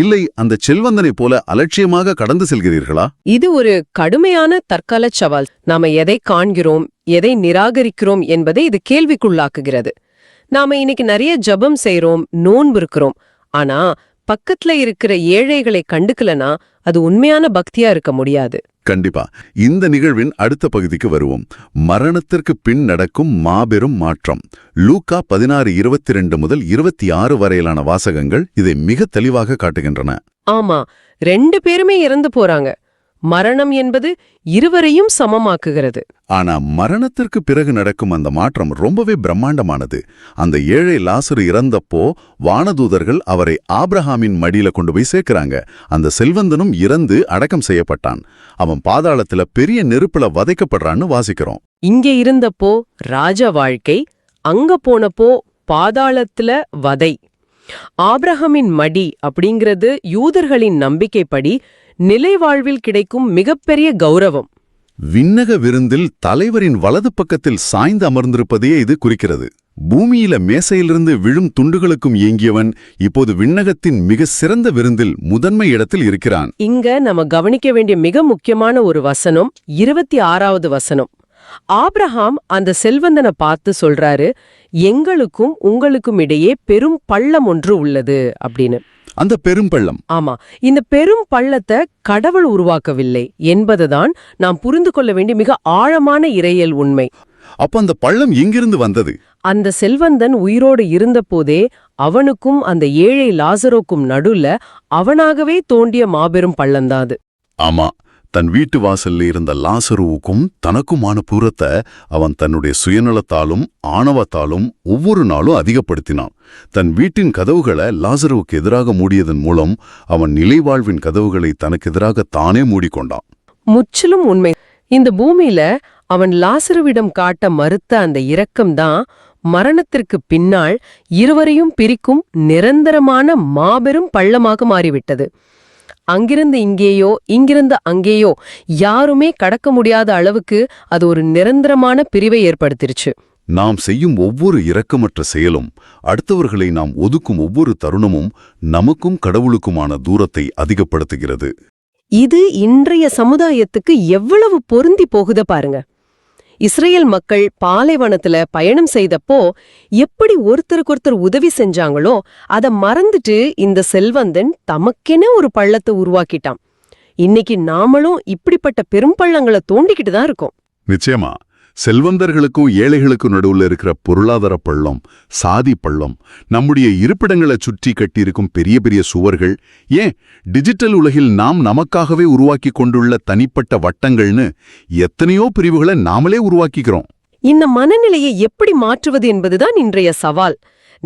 இல்லை அந்த செல்வந்தனைப் போல அலட்சியமாக கடந்து செல்கிறீர்களா? இது ஒரு கடுமையான தற்கால சவால். நாம எதை காண்கிறோம், எதை நிராகரிக்கிறோம் என்பதை இது கேள்விக்குள்ளாக்குகிறது. நாம இன்னைக்கு நிறைய ஜெபம் செய்றோம், நோன்பு இருக்கிறோம். ஆனா பக்கத்துல இருக்கிற ஏழைகளை கண்டுக்கலனா அது உண்மையான பக்தியா இருக்க முடியாது. கண்டிப்பா. இந்த நிகழ்வின் அடுத்த பகுதிக்கு வருவோம். மரணத்திற்கு பின் நடக்கும் மாபெரும் மாற்றம். லூக்கா 16:22 முதல் 26 வரையிலான வாசகங்கள் இதை மிக தெளிவாக காட்டுகின்றன. ஆமா, 2 பேருமே இறந்து போறாங்க. மரணம் என்பது இருவரையும் சமமாக்குகிறது. ஆனா மரணத்திற்கு பிறகு நடக்கும் அந்த மாற்றம் ரொம்பவே பிரம்மாண்டமானது. அந்த ஏழை லாசரு இறந்தப்போ வானதூதர்கள் அவரை ஆபிரகாமின் மடியில கொண்டு போய் சேர்க்கிறாங்க. அந்த செல்வந்தனும் இறந்து அடக்கம் செய்யப்பட்டான். அவன் பாதாளத்துல பெரிய நெருப்புல வதைக்கப்படுறான்னு வாசிக்கிறோம். இங்கே இருந்தப்போ ராஜ வாழ்க்கை, அங்க போனப்போ பாதாளத்துல வதை. ஆபிரகாமின் மடி அப்படிங்கிறது யூதர்களின் நம்பிக்கைப்படி நிலைவாழ்வில் கிடைக்கும் மிகப்பெரிய கௌரவம். விண்ணக விருந்தில் தலைவரின் வலது பக்கத்தில் சாய்ந்து அமர்ந்திருப்பதையே இது குறிக்கிறது. பூமியில மேசையிலிருந்து விழும் துண்டுகளுக்கும் ஏங்கியவன் இப்போது விண்ணகத்தின் மிக சிறந்த விருந்தில் முதன்மை இடத்தில் இருக்கிறான். இங்க நம்ம கவனிக்க வேண்டிய மிக முக்கியமான ஒரு வசனம் 26வது வசனம். ஆபிரகாம் அந்த செல்வந்தனை பார்த்து சொல்றாரு, எங்களுக்கும் உங்களுக்கும் இடையே பெரும் பள்ளம் ஒன்று உள்ளது அப்படின்னு. அந்த பெரும் பள்ளம், ஆமா, இந்த பெரும் பள்ளத்தை கடவுள் உருவாக்கவில்லை என்பதுதான் நாம் புரிந்து கொள்ள வேண்டிய மிக ஆழமான இறையியல் உண்மை. அப்ப அந்த பள்ளம் எங்கிருந்து வந்தது? அந்த செல்வந்தன் உயிரோடு இருந்தபோதே அவனுக்கும் அந்த ஏழை லாசரோக்கும் நடுல அவனாகவே தோண்டிய மாபெரும் பள்ளம்தான் அது. ஆமா, தன் வீட்டு வாசல்ல இருந்த லாசருவுக்கும் தனக்குமான தூரத்தை அவன் தன்னுடைய சுயநலத்தாலும் ஆணவத்தாலும் ஒவ்வொரு நாளும் அதிகப்படுத்தினான். தன் வீட்டின் கதவுகளை லாசருவுக்கு எதிராக மூடியதன் மூலம் அவன் நிலைவாழ்வின் கதவுகளை தனக்கு எதிராக தானே மூடிக்கொண்டான். முற்றிலும் உண்மை. இந்த பூமியில அவன் லாசருவிடம் காட்ட மறுத்த அந்த இரக்கம்தான் மரணத்திற்கு பின்னால் இருவரையும் பிரிக்கும் நிரந்தரமான மாபெரும் பள்ளமாக மாறிவிட்டது. அங்கிருந்து இங்கேயோ இங்கிருந்து அங்கேயோ யாருமே கடக்க முடியாத அளவுக்கு அது ஒரு நிரந்தரமான பிரிவை ஏற்படுத்திருச்சு. நாம் செய்யும் ஒவ்வொரு இரக்கமற்ற செயலும், அடுத்தவர்களை நாம் ஒதுக்கும் ஒவ்வொரு தருணமும் நமக்கும் கடவுளுக்குமான தூரத்தை அதிகப்படுத்துகிறது. இது இன்றைய சமுதாயத்துக்கு எவ்வளவு பொருந்தி போகுத பாருங்க. இஸ்ரேல் மக்கள் பாலைவனத்துல பயணம் செய்தப்போ எப்படி ஒருத்தருக்கொருத்தர் உதவி செஞ்சாங்களோ அத மறந்துட்டு இந்த செல்வந்தன் தமக்கென ஒரு பள்ளத்தை உருவாக்கிட்டான். இன்னைக்கு நாமளும் இப்படிப்பட்ட பெரும் பள்ளங்களை தோண்டிக்கிட்டு தான் இருக்கோம். நிச்சயமா, செல்வந்தர்களுக்கும் ஏழைகளுக்கும் நடுவுல இருக்கிற பொருளாதார பள்ளம், சாதி பள்ளம், நம்முடைய இருப்பிடங்களை சுற்றி கட்டியிருக்கும் பெரிய பெரிய சுவர்கள், ஏன் டிஜிட்டல் உலகில் நாம் நமக்காகவே உருவாக்கி கொண்டுள்ள தனிப்பட்ட வட்டங்கள்னு எத்தனையோ பிரிவுகளை நாமளே உருவாக்கிக்கிறோம். இந்த மனநிலையை எப்படி மாற்றுவது என்பதுதான் இன்றைய சவால்.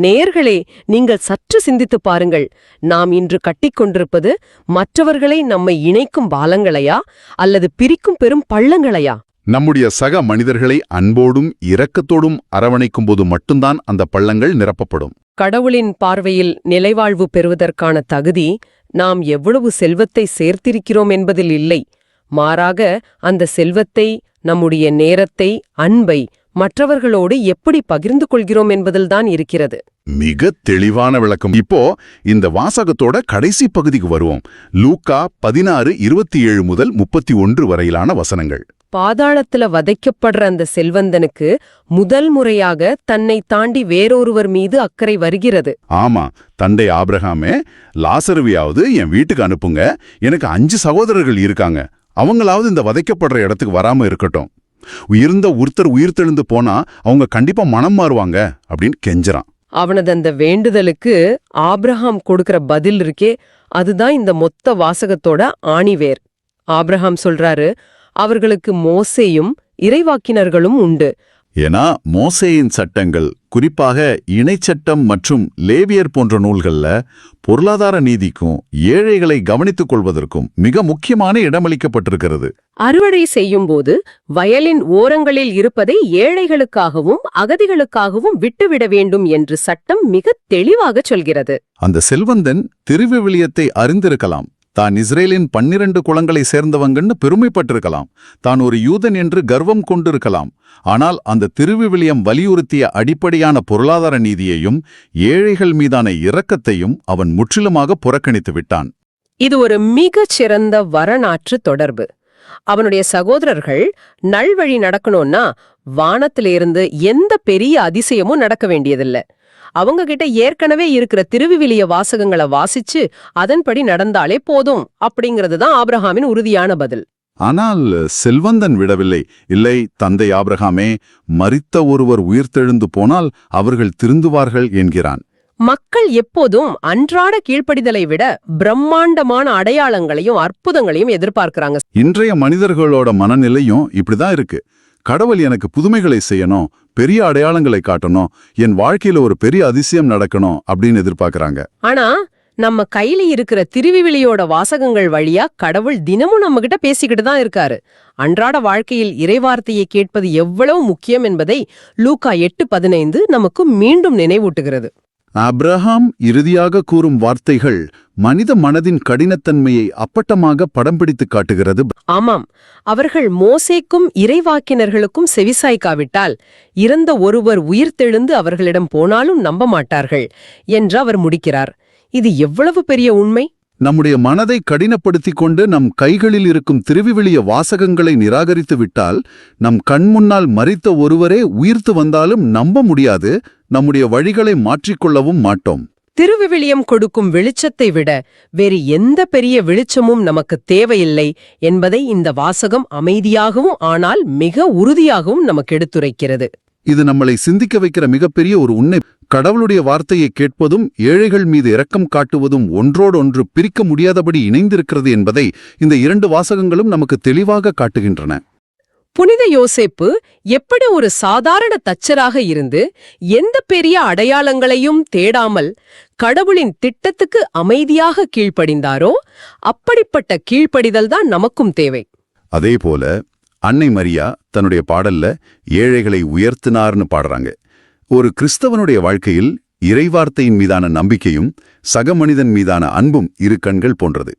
நேயர்களே, நீங்கள் சற்று சிந்தித்துப் பாருங்கள். நாம் இன்று கட்டிக்கொண்டிருப்பது மற்றவர்களை நம்மை இணைக்கும் பாலங்களையா அல்லது பிரிக்கும் பெரும் பள்ளங்களையா? நம்முடைய சக மனிதர்களை அன்போடும் இரக்கத்தோடும் அரவணைக்கும் போது மட்டும்தான் அந்த பள்ளங்கள் நிரப்பப்படும். கடவுளின் பார்வையில் நிலைவாழ்வு பெறுவதற்கான தகுதி நாம் எவ்வளவு செல்வத்தை சேர்த்திருக்கிறோம் என்பதில் இல்லை. மாறாக அந்த செல்வத்தை, நம்முடைய நேரத்தை, அன்பை மற்றவர்களோடு எப்படி பகிர்ந்து கொள்கிறோம் என்பதில்தான் இருக்கிறது. மிக தெளிவான விளக்கம். இப்போ இந்த வாசகத்தோட கடைசி பகுதிக்கு வருவோம். லூக்கா 16:27 முதல் 31 வரையிலான வசனங்கள். பாதாளத்துல வதைக்கப்படுற அந்த செல்வந்தனுக்கு முதல் முறையாக தன்னை தாண்டி வேறொருவர் மீது அக்கறை வருகிறது. ஆமா, தந்தை ஆபிரகாமே, லாசருவையாவது என் வீட்டுக்கு அனுப்புங்க, எனக்கு 5 சகோதரர்கள் இருக்காங்க, அவங்களாவது இந்த வதைக்கப்படுற இடத்துக்கு வராம இருக்கட்டும். உயிர்ந்த ஒருத்தர் உயிர்த்தெழுந்து போனா அவங்க கண்டிப்பா மனம் மாறுவாங்க அப்படின்னு கெஞ்சறான். அவனது அந்த வேண்டுதலுக்கு ஆபிரகாம் கொடுக்கிற பதில் இருக்கே, அதுதான் இந்த மொத்த வாசகத்தோட ஆணிவேர். ஆபிரகாம் சொல்றாரு, அவர்களுக்கு மோசேயும் இறைவாக்கினர்களும் உண்டு. ஏன்னா மோசேயின் சட்டங்கள், குறிப்பாக இணைச்சட்டம் மற்றும் லேவியர் போன்ற நூல்கள்ல பொருளாதார நீதிக்கும் ஏழைகளை கவனித்துக் கொள்வதற்கும் மிக முக்கியமான இடமளிக்கப்பட்டிருக்கிறது. அறுவடை செய்யும்போது வயலின் ஓரங்களில் இருப்பதை ஏழைகளுக்காகவும் அகதிகளுக்காகவும் விட்டுவிட வேண்டும் என்று சட்டம் மிக தெளிவாக சொல்கிறது. அந்த செல்வந்தன் திருவிவிலியத்தை அறிந்திருக்கலாம், தான் இஸ்ரேலின் 12 குலங்களை சேர்ந்தவங்கன்னு பெருமைப்பட்டிருக்கலாம், தான் ஒரு யூதன் என்று கர்வம் கொண்டிருக்கலாம். ஆனால் அந்த திருவிவிலியம் வலியுறுத்திய அடிப்படையான பொருளாதார நீதியையும் ஏழைகள் மீதான இரக்கத்தையும் அவன் முற்றிலுமாக புறக்கணித்து விட்டான். இது ஒரு மிகச் சிறந்த வரலாற்று தொடர்பு. அவனுடைய சகோதரர்கள் நல்வழி நடக்கணும்னா வானத்திலிருந்து எந்த பெரிய அதிசயமும் நடக்க வேண்டியதில்லை. அவங்க கிட்ட ஏற்கனவே இருக்கிற திருவிவிலிய வாசகங்களை வாசிச்சு அதன்படி நடந்தாலே போதும் அப்படிங்கிறது தான் ஆபிரகாமின் உறுதியான பதில். ஆனால் செல்வந்தன் விடவில்லை. இல்லை, தந்தை ஆபிரகாமே, மரித்த ஒருவர் உயிர்த்தெழுந்து போனால் அவர்கள் திருந்துவார்கள் என்கிறான். மக்கள் எப்போதும் அன்றாட கீழ்ப்படிதலை விட பிரம்மாண்டமான அடையாளங்களையும் அற்புதங்களையும் எதிர்பார்க்கிறாங்க. இன்றைய மனிதர்களோட மனநிலையும் இப்படிதான் இருக்கு. கடவுள் எனக்கு புதுமைகளை செய்யணும், பெரிய அடையாளங்களை காட்டணும், என் வாழ்க்கையில ஒரு பெரிய அதிசயம் நடக்கணும் அப்படின்னு எதிர்பார்க்கறாங்க. ஆனா நம்ம கையில இருக்கிற திருவிவிலியோட வாசகங்கள் வழியா கடவுள் தினமும் நம்ம கிட்ட பேசிக்கிட்டு தான் இருக்காரு. அன்றாட வாழ்க்கையில் இறைவார்த்தையை கேட்பது எவ்வளவு முக்கியம் என்பதை லூக்கா 8:15 நமக்கு மீண்டும் நினைவூட்டுகிறது. ஆபிரகாம் இறுதியாக கூறும் வார்த்தைகள் மனித மனதின் கடினத்தன்மையை அப்பட்டமாக படம் பிடித்து காட்டுகிறது. ஆமாம், அவர்கள் மோசேக்கும் இறைவாக்கினர்களுக்கும் செவிசாய்க்காவிட்டால் இறந்த ஒருவர் உயிர்த்தெழுந்து அவர்களிடம் போனாலும் நம்ப மாட்டார்கள் என்று அவர் முடிக்கிறார். இது எவ்வளவு பெரிய உண்மை! நம்முடைய மனதை கடினப்படுத்திக் கொண்டு நம் கைகளில் இருக்கும் திருவிவிலிய வாசகங்களை நிராகரித்து விட்டால் நம் கண்முன்னால் மரித்த ஒருவரே உயிர்த்து வந்தாலும் நம்ப முடியாது, நம்முடைய வழிகளை மாற்றிக்கொள்ளவும் மாட்டோம். திருவிவிலியம் கொடுக்கும் வெளிச்சத்தை விட வேறு எந்த பெரிய வெளிச்சமும் நமக்கு தேவையில்லை என்பதை இந்த வாசகம் அமைதியாகவும் ஆனால் மிக உறுதியாகவும் நமக்கு எடுத்துரைக்கிறது. இது நம்மளை சிந்திக்க வைக்கிற மிகப்பெரிய ஒரு உண்மை. கடவுளுடைய வார்த்தையை கேட்பதும் ஏழைகள் மீது இரக்கம் காட்டுவதும் ஒன்றோடொன்று பிரிக்க முடியாதபடி இணைந்திருக்கிறது என்பதை இந்த 2 வாசகங்களும் நமக்கு தெளிவாக காட்டுகின்றன. புனித யோசேப்பு எப்படி ஒரு சாதாரண தச்சராக இருந்து எந்த பெரிய அடையாளங்களையும் தேடாமல் கடவுளின் திட்டத்துக்கு அமைதியாக கீழ்ப்படிந்தாரோ அப்படிப்பட்ட கீழ்ப்படிதல் தான் நமக்கும் தேவை. அதேபோல அன்னை மரியா தன்னுடைய பாடல்ல ஏழைகளை உயர்த்தினார்னு பாடுறாங்க. ஒரு கிறிஸ்தவனுடைய வாழ்க்கையில் இறைவார்த்தையின் மீதான நம்பிக்கையும் சக மனிதன் மீதான அன்பும் 2 கண்கள் போன்றது.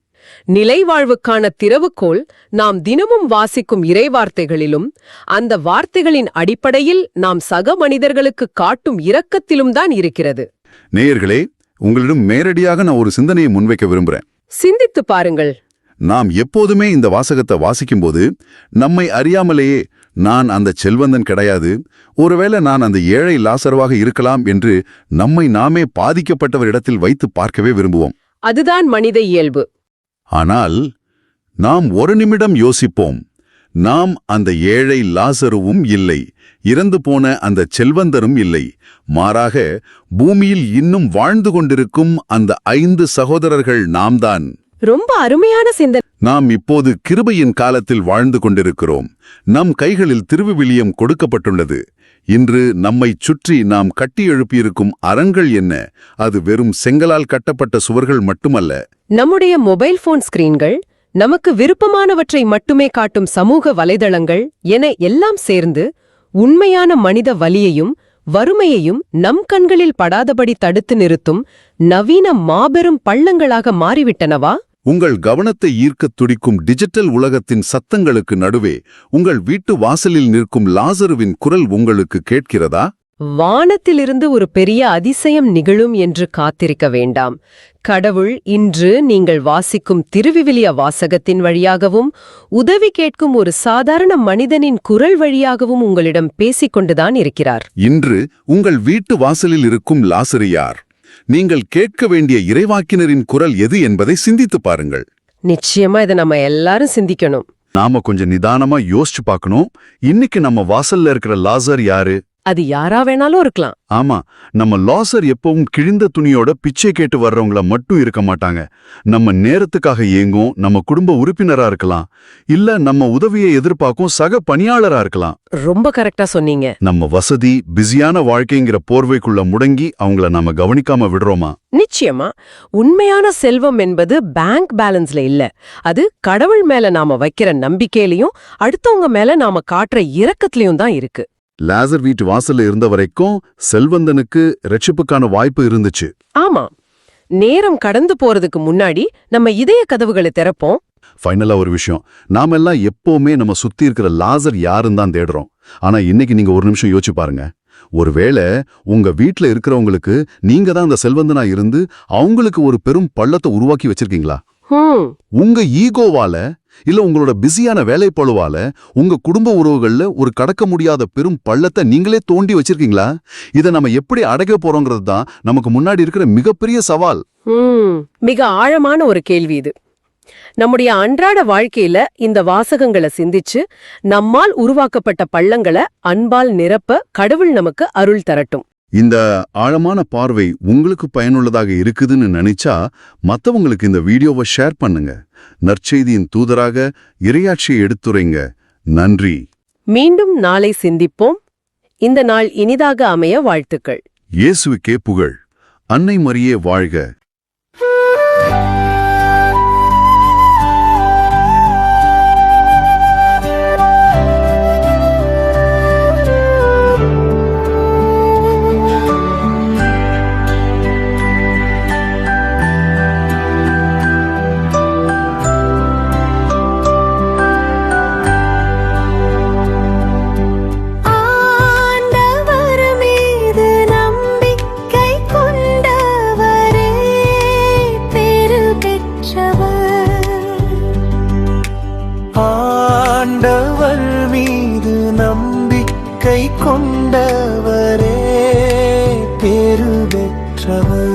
நிலைவாழ்வுக்கான திறவுகோல் நாம் தினமும் வாசிக்கும் இறைவார்த்தைகளிலும் அந்த வார்த்தைகளின் அடிப்படையில் நாம் சக மனிதர்களுக்கு காட்டும் இரக்கத்திலும் தான் இருக்கிறது. நேயர்களே, உங்களிடம் நேரடியாக நான் ஒரு சிந்தனையை முன்வைக்க விரும்புறேன். சிந்தித்து பாருங்கள். நாம் எப்போதுமே இந்த வாசகத்தை வாசிக்கும்போது நம்மை அறியாமலேயே நான் அந்த செல்வந்தன் கிடையாது, ஒருவேளை நான் அந்த ஏழை லாசருவாக இருக்கலாம் என்று நம்மை நாமே பாதிக்கப்பட்டவரிடத்தில் வைத்து பார்க்கவே விரும்புவோம். அதுதான் மனித இயல்பு. ஆனால் நாம் ஒரு நிமிடம் யோசிப்போம். நாம் அந்த ஏழை லாசருவும் இல்லை, இறந்து போன அந்த செல்வந்தரும் இல்லை. மாறாக பூமியில் இன்னும் வாழ்ந்து கொண்டிருக்கும் அந்த 5 சகோதரர்கள் நாம்தான். ரொம்ப அருமையான சிந்தனை. நாம் இப்போது கிருபையின் காலத்தில் வாழ்ந்து கொண்டிருக்கிறோம். நம் கைகளில் திருவிவிலியம் கொடுக்கப்பட்டுள்ளது. இன்று நம்மைச் சுற்றி நாம் கட்டி எழுப்பியிருக்கும் அரண்கள் என்ன? அது வெறும் செங்கலால் கட்டப்பட்ட சுவர்கள் மட்டுமல்ல. நம்முடைய மொபைல் போன் ஸ்கிரீன்கள், நமக்கு விருப்பமானவற்றை மட்டுமே காட்டும் சமூக வலைதளங்கள் என எல்லாம் சேர்ந்து உண்மையான மனித வலியையும் வறுமையையும் நம் கண்களில் படாதபடி தடுத்து நிறுத்தும் நவீன மாபெரும் பள்ளங்களாக மாறிவிட்டனவா? உங்கள் கவனத்தை ஈர்க்கத் துடிக்கும் டிஜிட்டல் உலகத்தின் சத்தங்களுக்கு நடுவே உங்கள் வீட்டு வாசலில் நிற்கும் லாசருவின் குரல் உங்களுக்கு கேட்கிறதா? வானத்திலிருந்து ஒரு பெரிய அதிசயம் நிகழும் என்று காத்திருக்க வேண்டாம். கடவுள் இன்று நீங்கள் வாசிக்கும் திருவிவிலிய வாசகத்தின் வழியாகவும் உதவி கேட்கும் ஒரு சாதாரண மனிதனின் குரல் வழியாகவும் உங்களிடம் பேசிக்கொண்டுதான் இருக்கிறார். இன்று உங்கள் வீட்டு வாசலில் இருக்கும் லாசரு யார்? நீங்கள் கேட்க வேண்டிய இறைவாக்கினரின் குரல் எது என்பதை சிந்தித்துப் பாருங்கள். நிச்சயமா இதை நம்ம எல்லாரும் சிந்திக்கணும். நாம கொஞ்சம் நிதானமா யோசிச்சு பார்க்கணும். இன்னைக்கு நம்ம வாசல்ல இருக்கிற லாசர் யாரு? அது யாரா வேணாலும் இருக்கலாம். ஆமா, நம்ம லாசர் எப்பவும் கிழிந்த துணியோட பிச்சை கேட்டு வர்றவங்கள மட்டும் இருக்க மாட்டாங்க. நம்ம நேரத்துக்காக ஏங்கும் நம்ம குடும்ப உறுப்பினரா இருக்கலாம், இல்ல நம்ம உதவியை எதிர்பார்க்கும் சக பணியாளரா இருக்கலாம். ரொம்ப கரெக்டா சொன்னீங்க. நம்ம வசதி, பிஸியான வாழ்க்கைங்கிற போர்வைக்குள்ள முடங்கி அவங்கள நாம கவனிக்காம விடுறோமா? நிச்சயமா. உண்மையான செல்வம் என்பது பேங்க் பேலன்ஸ்ல இல்ல, அது கடவுள் மேல நாம வைக்கிற நம்பிக்கையிலையும் அடுத்தவங்க மேல நாம காட்டுற இரக்கத்திலையும் தான் இருக்கு. லாசர் வீட்டு வாசல்ல இருந்த வரைக்கும் செல்வந்தனுக்கு ரட்சிப்புக்கான வாய்ப்பு இருந்துச்சு. ஆமா, நேரம் கடந்து போறதுக்கு முன்னாடி நம்ம இதய கதவுகளை திறப்போம். ஃபைனலா ஒரு விஷயம், நாம எல்லாம் எப்பவுமே நம்ம சுத்தி இருக்கிற லாசர் யாருன்னு தான் தேடுறோம். ஆனா இன்னைக்கு நீங்க ஒரு நிமிஷம் யோசிச்சு பாருங்க. ஒருவேளை உங்க வீட்ல இருக்கிறவங்களுக்கு நீங்க தான் அந்த செல்வந்தனா இருந்து அவங்களுக்கு ஒரு பெரும் பள்ளத்தை உருவாக்கி வச்சிருக்கீங்களா? உங்க ஈகோவால இல்ல உங்களோட பிஸியான வேலைப்பளுவால உங்க குடும்ப உறவுகள்ல ஒரு கடக்க முடியாத பெரும் பள்ளத்தை நீங்களே தோண்டி வச்சிருக்கீங்களா? இதை நம்ம எப்படி அடைக்க போறோங்கிறது தான் நமக்கு முன்னாடி இருக்கிற மிகப்பெரிய சவால். மிக ஆழமான ஒரு கேள்வி இது. நம்முடைய அன்றாட வாழ்க்கையில இந்த வாசகங்களை சிந்திச்சு நம்மால் உருவாக்கப்பட்ட பள்ளங்களை அன்பால் நிரப்ப கடவுள் நமக்கு அருள் தரட்டும். இந்த ஆழமான பார்வை உங்களுக்கு பயனுள்ளதாக இருக்குதுன்னு நினைச்சா மத்தவங்களுக்கு இந்த வீடியோவை ஷேர் பண்ணுங்க. நற்செய்தியின் தூதராக இறையாட்சியை எடுத்துரைங்க. நன்றி. மீண்டும் நாளை சிந்திப்போம். இந்த நாள் இனிதாக அமைய வாழ்த்துக்கள். இயேசுவுக்கே புகழ். அன்னை மரியே வாழ்க. ஆண்டவர் மீது நம்பிக்கை கொண்டவரே பேறு பெற்றவர்.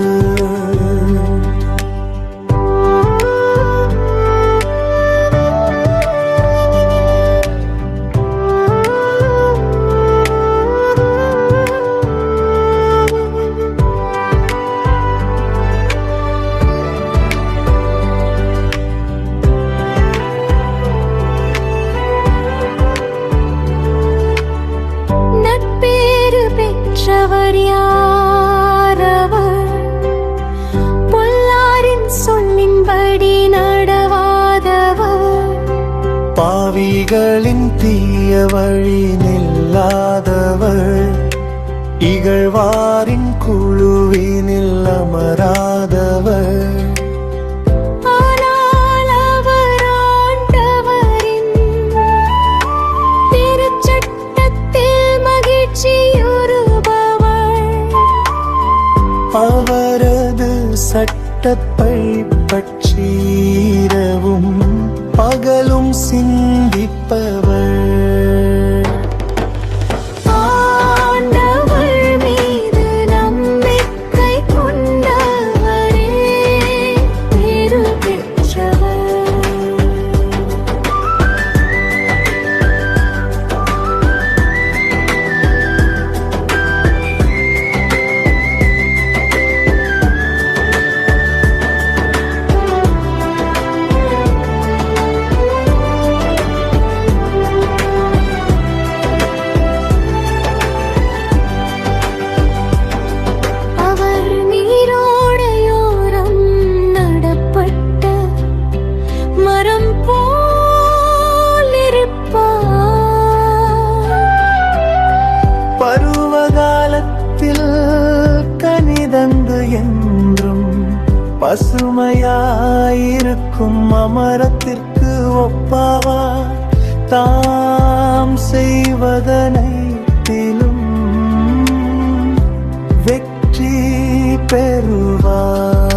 பெற்றவர் யாரவர்? பொல்லாரின் சொல்லின்படி நடவாதவர், பாவிகளின் தீய வழி நில்லாதவர், இகழ்வாரின் குழுவினில் அமராதவர். அவரது சட்டத்தை பற்றீரவும் பகலும் சிந்திப்பவர். பசுமையாயிருக்கும் அமரத்திற்கு ஒப்பாவா தாம் செய்வதனைத்திலும் வெற்றி பெறுவார்.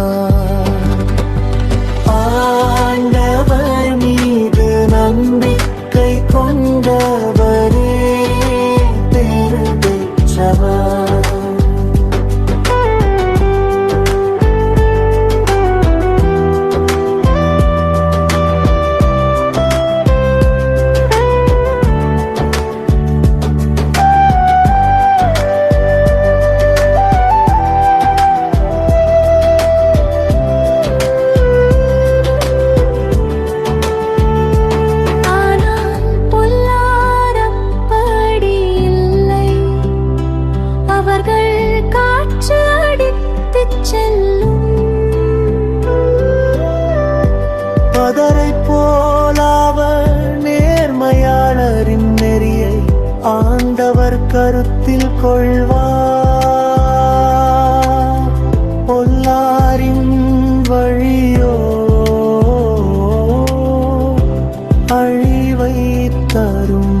ஆண்டவர் மீது நம்பிக்கை கொண்டவரே பேறு பெற்றவர். பதரை போலாவர் நேர்மையாளரின் நெறியை ஆண்டவர் கருத்தில் கொள்வார். பொல்லாரின் வழியோ அழிவை தரும்.